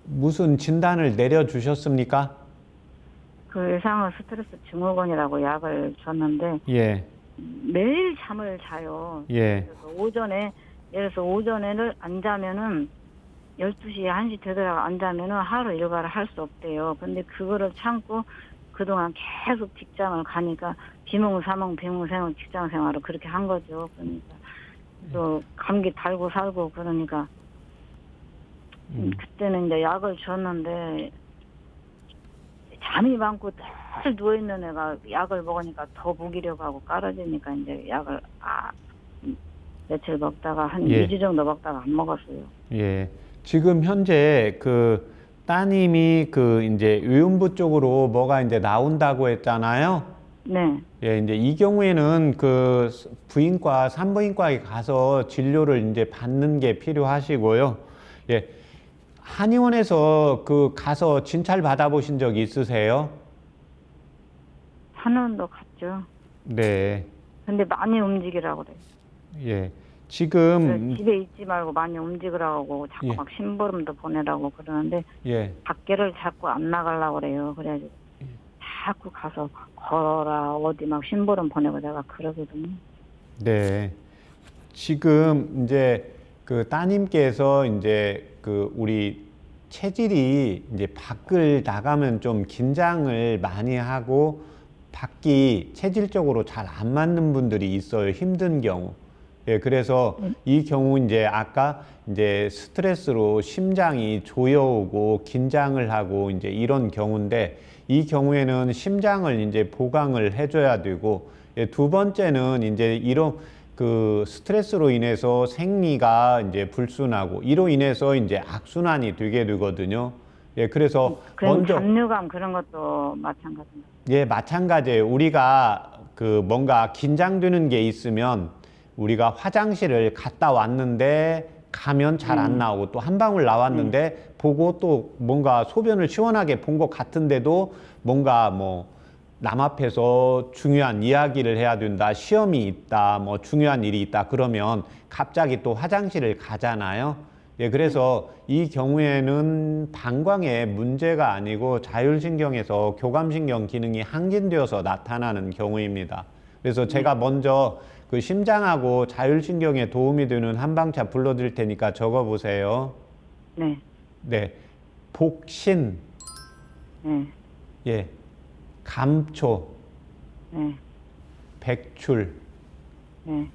무슨 진단을 내려주셨습니까? 그 예상은 스트레스 증후군이라고 약을 줬는데 예, 매일 잠을 자요. 예, 그래서 예를 들어서 오전에를 안 자면은 12시에 1시 되더라도 안 자면은 하루 일과를 할 수 없대요. 근데 그거를 참고 그동안 계속 직장을 가니까 비몽사몽 직장 생활을 그렇게 한 거죠. 그러니까 또 감기 달고 살고 그러니까 그때는 이제 약을 줬는데 잠이 많고 늘 누워있는 애가 약을 먹으니까 더 무기력하고 깔아지니까 이제 약을 며칠 먹다가 한 예. 2주 정도 먹다가 안 먹었어요. 예. 지금 현재 그 따님이 그 이제 의원부 쪽으로 뭐가 이제 나온다고 했잖아요. 네. 예, 이제 이 경우에는 그 부인과 산부인과에 가서 진료를 이제 받는 게 필요하시고요. 예. 한의원에서 그 가서 진찰 받아보신 적 있으세요? 한원도 갔죠. 네. 근데 많이 움직이라고 그래요. 예. 지금 그래서 집에 있지 말고 많이 움직이라고 자꾸 예. 막 심부름도 보내라고 그러는데 예. 밖에를 자꾸 안 나가려고 그래요. 그래가지고 자꾸 가서 걸어라 어디 막 심부름 보내고 내가 그러거든요. 네. 지금 이제 그 따님께서 이제 그 우리 체질이 이제 밖을 나가면 좀 긴장을 많이 하고 밖이 체질적으로 잘 안 맞는 분들이 있어요. 힘든 경우. 예, 그래서 이 경우 이제 아까 이제 스트레스로 심장이 조여오고 긴장을 하고 이제 이런 경우인데 이 경우에는 심장을 이제 보강을 해줘야 되고 예, 두 번째는 이제 이런 그 스트레스로 인해서 생리가 이제 불순하고 이로 인해서 이제 악순환이 되게 되거든요. 예, 그래서 그럼 먼저 잡류감 그런 것도 마찬가지입니다. 예, 마찬가지예요. 우리가 그 뭔가 긴장되는 게 있으면 우리가 화장실을 갔다 왔는데 가면 잘 안 나오고 또 한 방울 나왔는데 보고 또 뭔가 소변을 시원하게 본 것 같은데도 뭔가 뭐 남 앞에서 중요한 이야기를 해야 된다, 시험이 있다, 뭐 중요한 일이 있다 그러면 갑자기 또 화장실을 가잖아요. 예, 그래서 이 경우에는 방광에 문제가 아니고 자율신경에서 교감신경 기능이 항진되어서 나타나는 경우입니다. 그래서 제가 먼저 그 심장하고 자율신경에 도움이 되는 한방차 불러드릴 테니까 적어보세요. 네. 네, 복신, 네. 예, 감초, 네. 백출, 네.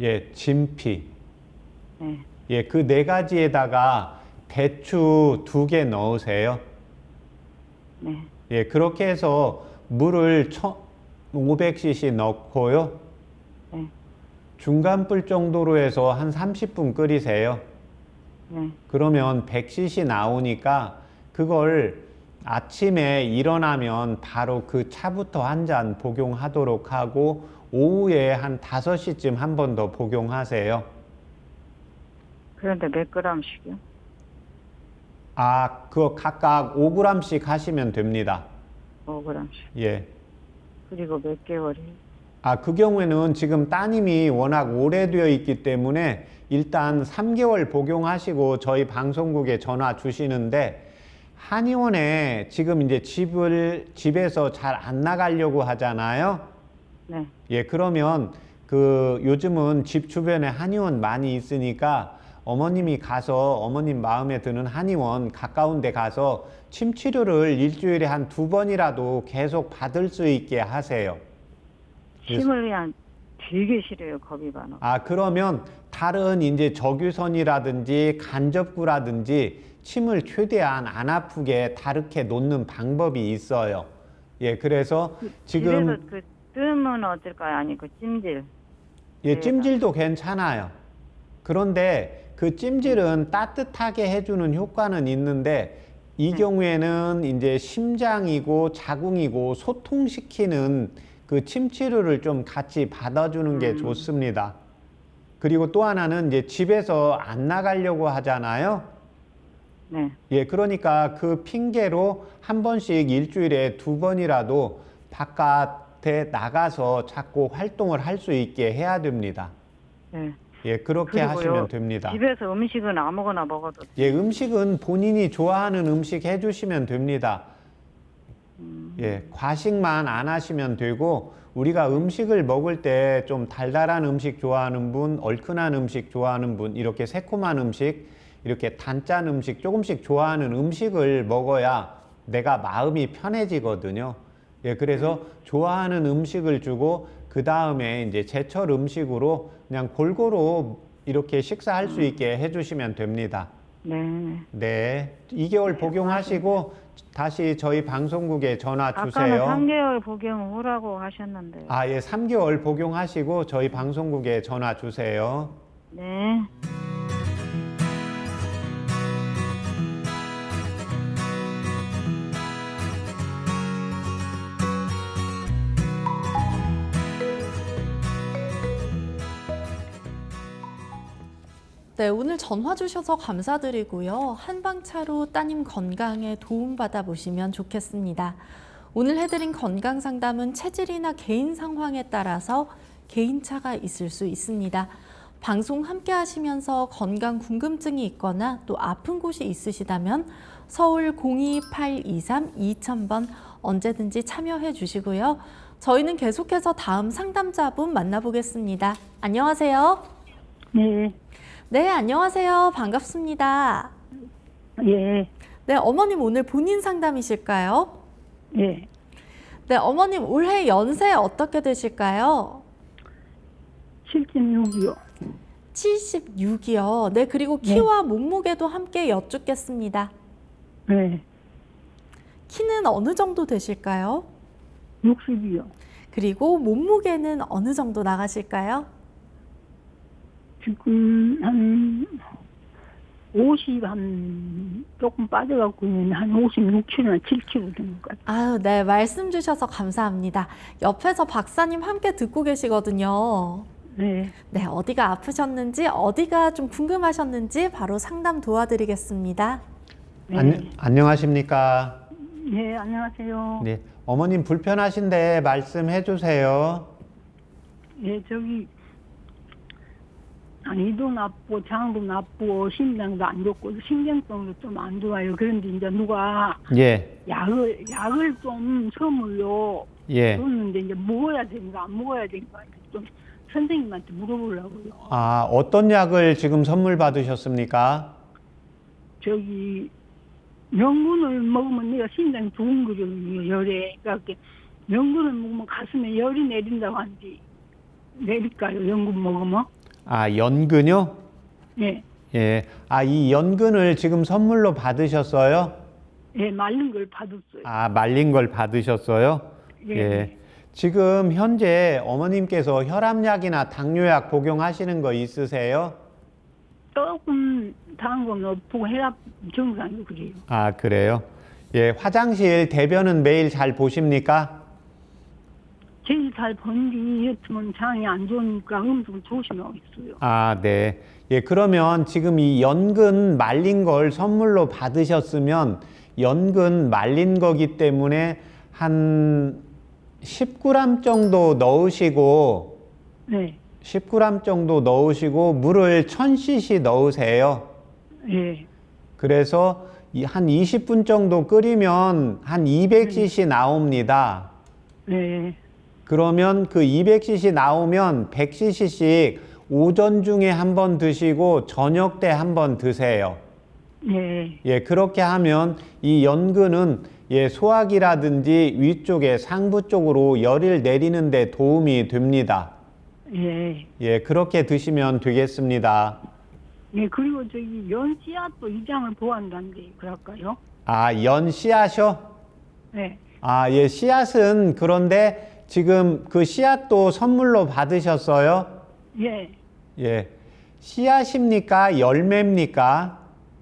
예, 진피, 네. 예, 그 네 가지에다가 대추 2개 넣으세요. 네. 예, 그렇게 해서 물을 500cc 넣고요. 네. 중간불 정도로 해서 한 30분 끓이세요. 네. 그러면 100cc 나오니까 그걸 아침에 일어나면 바로 그 차부터 한 잔 복용하도록 하고 오후에 한 5시쯤 한 번 더 복용하세요. 그런데 몇 g씩이요? 아, 그거 각각 5g씩 하시면 됩니다. 5g씩. 예. 그리고 몇 개월이? 아, 그 경우에는 지금 따님이 워낙 오래되어 있기 때문에 일단 3개월 복용하시고 저희 방송국에 전화 주시는데 한의원에 지금 이제 집에서 잘 안 나가려고 하잖아요. 네. 예, 그러면 그 요즘은 집 주변에 한의원 많이 있으니까 어머님이 가서 어머님 마음에 드는 한의원 가까운 데 가서 침 치료를 일주일에 한 2번이라도 계속 받을 수 있게 하세요. 침을 그냥 되게 싫어요. 겁이 많아. 아, 그러면 다른 이제 적유선이라든지 간접구라든지 침을 최대한 안 아프게 다르게 놓는 방법이 있어요. 예, 그래서 지금 집에서 그 뜸은 어떨까요? 아니 그 찜질. 예, 찜질도 괜찮아요. 그런데 그 찜질은 따뜻하게 해주는 효과는 있는데 이 경우에는 이제 심장이고 자궁이고 소통시키는 그 침치료를 좀 같이 받아주는 게 좋습니다. 그리고 또 하나는 이제 집에서 안 나가려고 하잖아요. 네. 예, 그러니까 그 핑계로 한 번씩 일주일에 2번이라도 바깥에 나가서 자꾸 활동을 할 수 있게 해야 됩니다. 네. 예, 그렇게 그리고요, 하시면 됩니다. 집에서 음식은 아무거나 먹어도 예, 음식은 본인이 좋아하는 음식 해주시면 됩니다. 예, 과식만 안 하시면 되고 우리가 음식을 먹을 때 좀 달달한 음식 좋아하는 분, 얼큰한 음식 좋아하는 분, 이렇게 새콤한 음식, 이렇게 단짠 음식 조금씩 좋아하는 음식을 먹어야 내가 마음이 편해지거든요. 예, 그래서 좋아하는 음식을 주고 그 다음에 이제 제철 음식으로 그냥 골고루 이렇게 식사할 수 있게 해주시면 됩니다. 네. 네, 2개월 복용하시고 다시 저희 방송국에 전화 아까는 주세요. 3개월 복용 후라고 하셨는데. 아, 예, 3개월 복용하시고 저희 방송국에 전화 주세요. 네. 네, 오늘 전화 주셔서 감사드리고요. 한방차로 따님 건강에 도움받아 보시면 좋겠습니다. 오늘 해드린 건강 상담은 체질이나 개인 상황에 따라서 개인차가 있을 수 있습니다. 방송 함께 하시면서 건강 궁금증이 있거나 또 아픈 곳이 있으시다면 서울 02823-2000번 언제든지 참여해 주시고요. 저희는 계속해서 다음 상담자분 만나보겠습니다. 안녕하세요. 네, 네, 안녕하세요. 반갑습니다. 예, 네, 어머님 오늘 본인 상담이실까요? 예. 네, 어머님 올해 연세 어떻게 되실까요? 76이요. 76이요. 네, 그리고 키와 몸무게도 함께 여쭙겠습니다. 네, 키는 어느 정도 되실까요? 60이요. 그리고 몸무게는 어느 정도 나가실까요? 지금 한 50, 조금 빠져갖고 한 56kg나 7kg 되는 것 같아요. 아유, 네, 말씀 주셔서 감사합니다. 옆에서 박사님 함께 듣고 계시거든요. 네, 네, 어디가 아프셨는지, 어디가 좀 궁금하셨는지 바로 상담 도와드리겠습니다. 네. 안녕하십니까? 네, 안녕하세요. 네, 어머님 불편하신데 말씀해 주세요. 예, 이도 나쁘고 장도 나쁘고 심장도 안 좋고 신경성도 좀 안 좋아요. 그런데 이제 누가 예, 약을 좀 처음으로 예. 줬는데 이제 먹어야 되는가 안 먹어야 되는가 좀 선생님한테 물어보려고요. 아, 어떤 약을 지금 선물 받으셨습니까? 저기 명분을 먹으면 내가 심장이 두근거려요. 열에. 그러니까 명분을 먹으면 가슴에 열이 내린다고 하는데 내릴까요? 연근 먹으면? 아, 연근요? 예. 예. 아, 이 연근을 지금 선물로 받으셨어요? 예, 말린 걸 받았어요. 아, 말린 걸 받으셨어요? 예. 예. 지금 현재 어머님께서 혈압약이나 당뇨약 복용하시는 거 있으세요? 조금 다른 건 없고 혈압 정상이고 그래요. 아, 그래요? 예, 화장실 대변은 매일 잘 보십니까? 제일 잘 번지 여튼은 장이 안 좋으니까 음식 조심하고 있어요. 아, 네. 예, 그러면 지금 이 연근 말린 걸 선물로 받으셨으면 연근 말린 거기 때문에 한 10g 정도 넣으시고 네. 10g 정도 넣으시고 물을 1000cc 넣으세요. 예. 그래서 한 20분 정도 끓이면 한 200cc 나옵니다. 네. 그러면 그 200cc 나오면 100cc씩 오전 중에 한 번 드시고 저녁 때 한 번 드세요. 예. 예, 그렇게 하면 이 연근은 예, 소화기라든지 위쪽에 상부 쪽으로 열을 내리는 데 도움이 됩니다. 예. 예, 그렇게 드시면 되겠습니다. 예, 그리고 저기 연씨앗도 이장을 보한다는데 그럴까요? 아, 연 씨앗이요? 네. 아, 예, 씨앗은 그런데 지금 그 씨앗도 선물로 받으셨어요? 예. 예. 씨앗입니까? 열매입니까?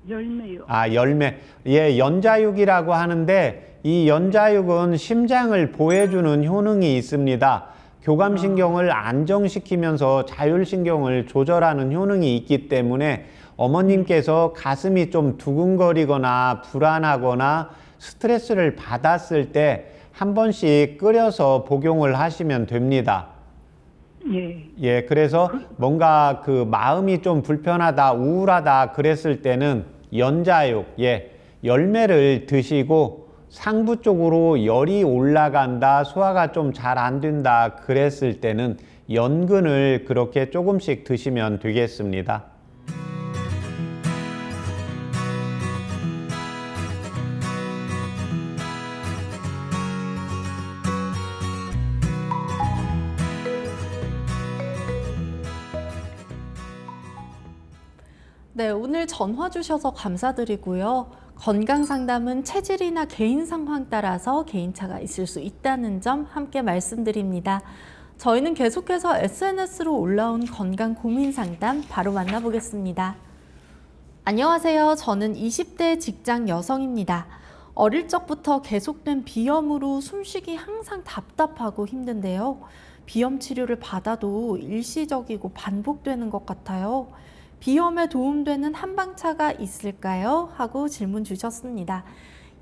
열매요. 아, 열매. 예, 연자육이라고 하는데 이 연자육은 심장을 보호해주는 효능이 있습니다. 교감신경을 안정시키면서 자율신경을 조절하는 효능이 있기 때문에 어머님께서 가슴이 좀 두근거리거나 불안하거나 스트레스를 받았을 때 한 번씩 끓여서 복용을 하시면 됩니다. 예. 예, 그래서 뭔가 그 마음이 좀 불편하다, 우울하다 그랬을 때는 연자육, 예, 열매를 드시고 상부 쪽으로 열이 올라간다, 소화가 좀 잘 안 된다 그랬을 때는 연근을 그렇게 조금씩 드시면 되겠습니다. 네, 오늘 전화 주셔서 감사드리고요. 건강 상담은 체질이나 개인 상황 따라서 개인차가 있을 수 있다는 점 함께 말씀드립니다. 저희는 계속해서 SNS로 올라온 건강 고민 상담 바로 만나보겠습니다. 안녕하세요. 저는 20대 직장 여성입니다. 어릴 적부터 계속된 비염으로 숨쉬기 항상 답답하고 힘든데요. 비염 치료를 받아도 일시적이고 반복되는 것 같아요. 비염에 도움되는 한방차가 있을까요? 하고 질문 주셨습니다.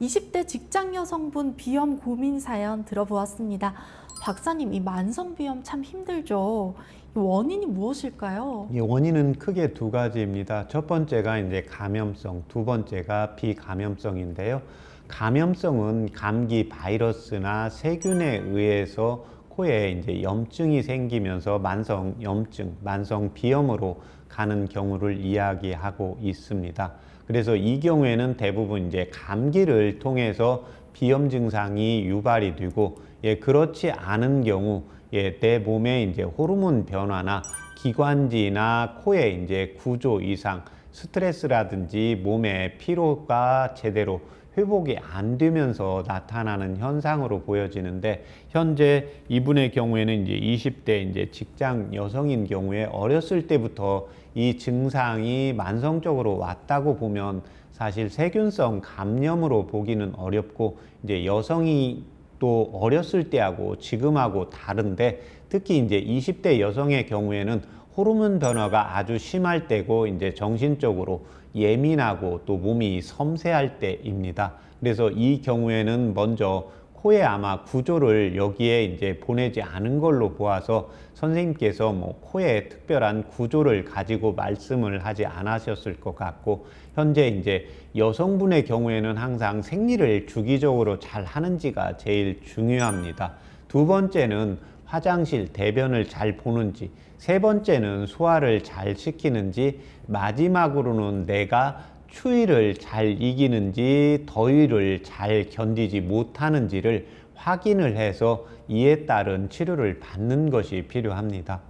20대 직장 여성분 비염 고민 사연 들어보았습니다. 박사님, 이 만성비염 참 힘들죠? 이 원인이 무엇일까요? 이 원인은 크게 두 가지입니다. 첫 번째가 이제 감염성, 두 번째가 비감염성인데요. 감염성은 감기 바이러스나 세균에 의해서 코에 이제 염증이 생기면서 만성 염증, 만성 비염으로 가는 경우를 이야기하고 있습니다. 그래서 이 경우에는 대부분 이제 감기를 통해서 비염 증상이 유발이 되고, 예, 그렇지 않은 경우, 예, 내 몸에 이제 호르몬 변화나 기관지나 코의 이제 구조 이상, 스트레스라든지 몸의 피로가 제대로 회복이 안 되면서 나타나는 현상으로 보여지는데, 현재 이분의 경우에는 이제 20대 이제 직장 여성인 경우에 어렸을 때부터 이 증상이 만성적으로 왔다고 보면 사실 세균성 감염으로 보기는 어렵고, 이제 여성이 또 어렸을 때하고 지금하고 다른데, 특히 이제 20대 여성의 경우에는 호르몬 변화가 아주 심할 때고 이제 정신적으로 예민하고 또 몸이 섬세할 때입니다. 그래서 이 경우에는 먼저 코에 아마 구조를 여기에 이제 보내지 않은 걸로 보아서 선생님께서 뭐 코에 특별한 구조를 가지고 말씀을 하지 않으셨을 것 같고, 현재 이제 여성분의 경우에는 항상 생리를 주기적으로 잘 하는지가 제일 중요합니다. 두 번째는 화장실, 대변을 잘 보는지, 세 번째는 소화를 잘 시키는지, 마지막으로는 내가 추위를 잘 이기는지 더위를 잘 견디지 못하는지를 확인을 해서 이에 따른 치료를 받는 것이 필요합니다.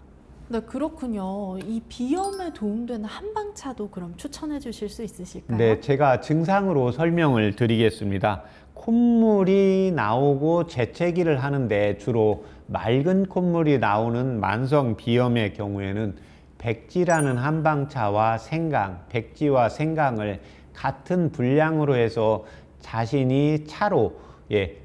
네, 그렇군요. 이 비염에 도움되는 한방차도 그럼 추천해 주실 수 있으실까요? 네, 제가 증상으로 설명을 드리겠습니다. 콧물이 나오고 재채기를 하는데 주로 맑은 콧물이 나오는 만성 비염의 경우에는 백지라는 한방차와 생강, 백지와 생강을 같은 분량으로 해서 자신이 차로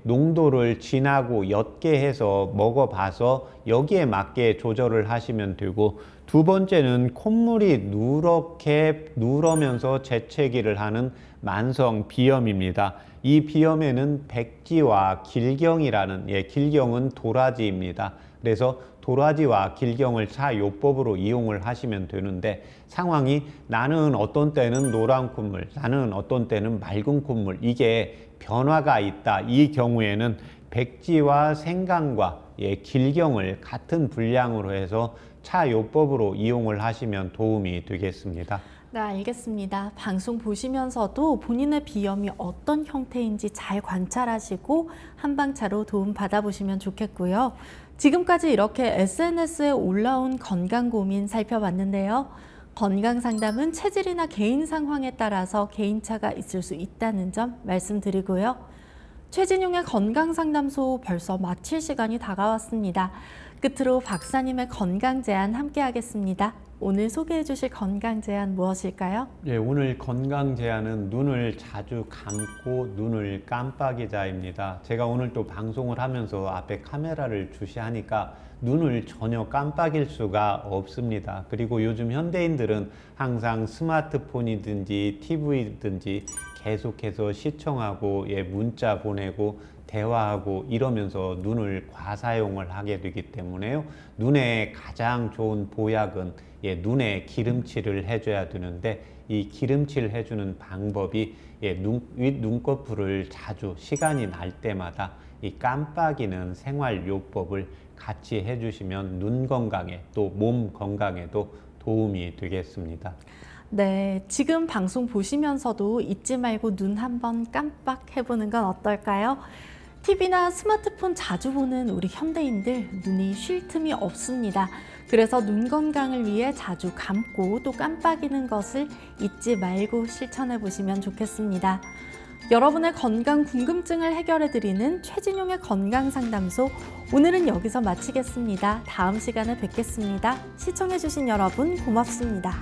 농도를 진하고 옅게 해서 먹어봐서 여기에 맞게 조절을 하시면 되고, 두 번째는 콧물이 누렇게 누러면서 재채기를 하는 만성 비염입니다. 이 비염에는 백지와 길경이라는, 길경은 도라지입니다. 그래서 도라지와 길경을 차요법으로 이용을 하시면 되는데, 상황이 나는 어떤 때는 노란 콧물, 나는 어떤 때는 맑은 콧물, 이게 변화가 있다. 이 경우에는 백지와 생강과 길경을 같은 분량으로 해서 차요법으로 이용을 하시면 도움이 되겠습니다. 네, 알겠습니다. 방송 보시면서도 본인의 비염이 어떤 형태인지 잘 관찰하시고 한방차로 도움 받아보시면 좋겠고요. 지금까지 이렇게 SNS에 올라온 건강 고민 살펴봤는데요. 건강 상담은 체질이나 개인 상황에 따라서 개인차가 있을 수 있다는 점 말씀드리고요. 최진용의 건강상담소 벌써 마칠 시간이 다가왔습니다. 끝으로 박사님의 건강 제안 함께 하겠습니다. 오늘 소개해 주실 건강 제안 무엇일까요? 예, 오늘 건강 제안은 눈을 자주 감고 눈을 깜빡이자입니다. 제가 오늘 또 방송을 하면서 앞에 카메라를 주시하니까 눈을 전혀 깜빡일 수가 없습니다. 그리고 요즘 현대인들은 항상 스마트폰이든지 TV든지 계속해서 시청하고 문자 보내고 대화하고 이러면서 눈을 과사용을 하게 되기 때문에요. 눈에 가장 좋은 보약은 눈에 기름칠을 해줘야 되는데, 이 기름칠 해주는 방법이 윗 눈꺼풀을 자주 시간이 날 때마다 이 깜빡이는 생활요법을 같이 해주시면 눈 건강에 또 몸 건강에도 도움이 되겠습니다. 네, 지금 방송 보시면서도 잊지 말고 눈 한번 깜빡 해보는 건 어떨까요? TV나 스마트폰 자주 보는 우리 현대인들 눈이 쉴 틈이 없습니다. 그래서 눈 건강을 위해 자주 감고 또 깜빡이는 것을 잊지 말고 실천해 보시면 좋겠습니다. 여러분의 건강 궁금증을 해결해드리는 최진용의 건강상담소, 오늘은 여기서 마치겠습니다. 다음 시간에 뵙겠습니다. 시청해주신 여러분 고맙습니다.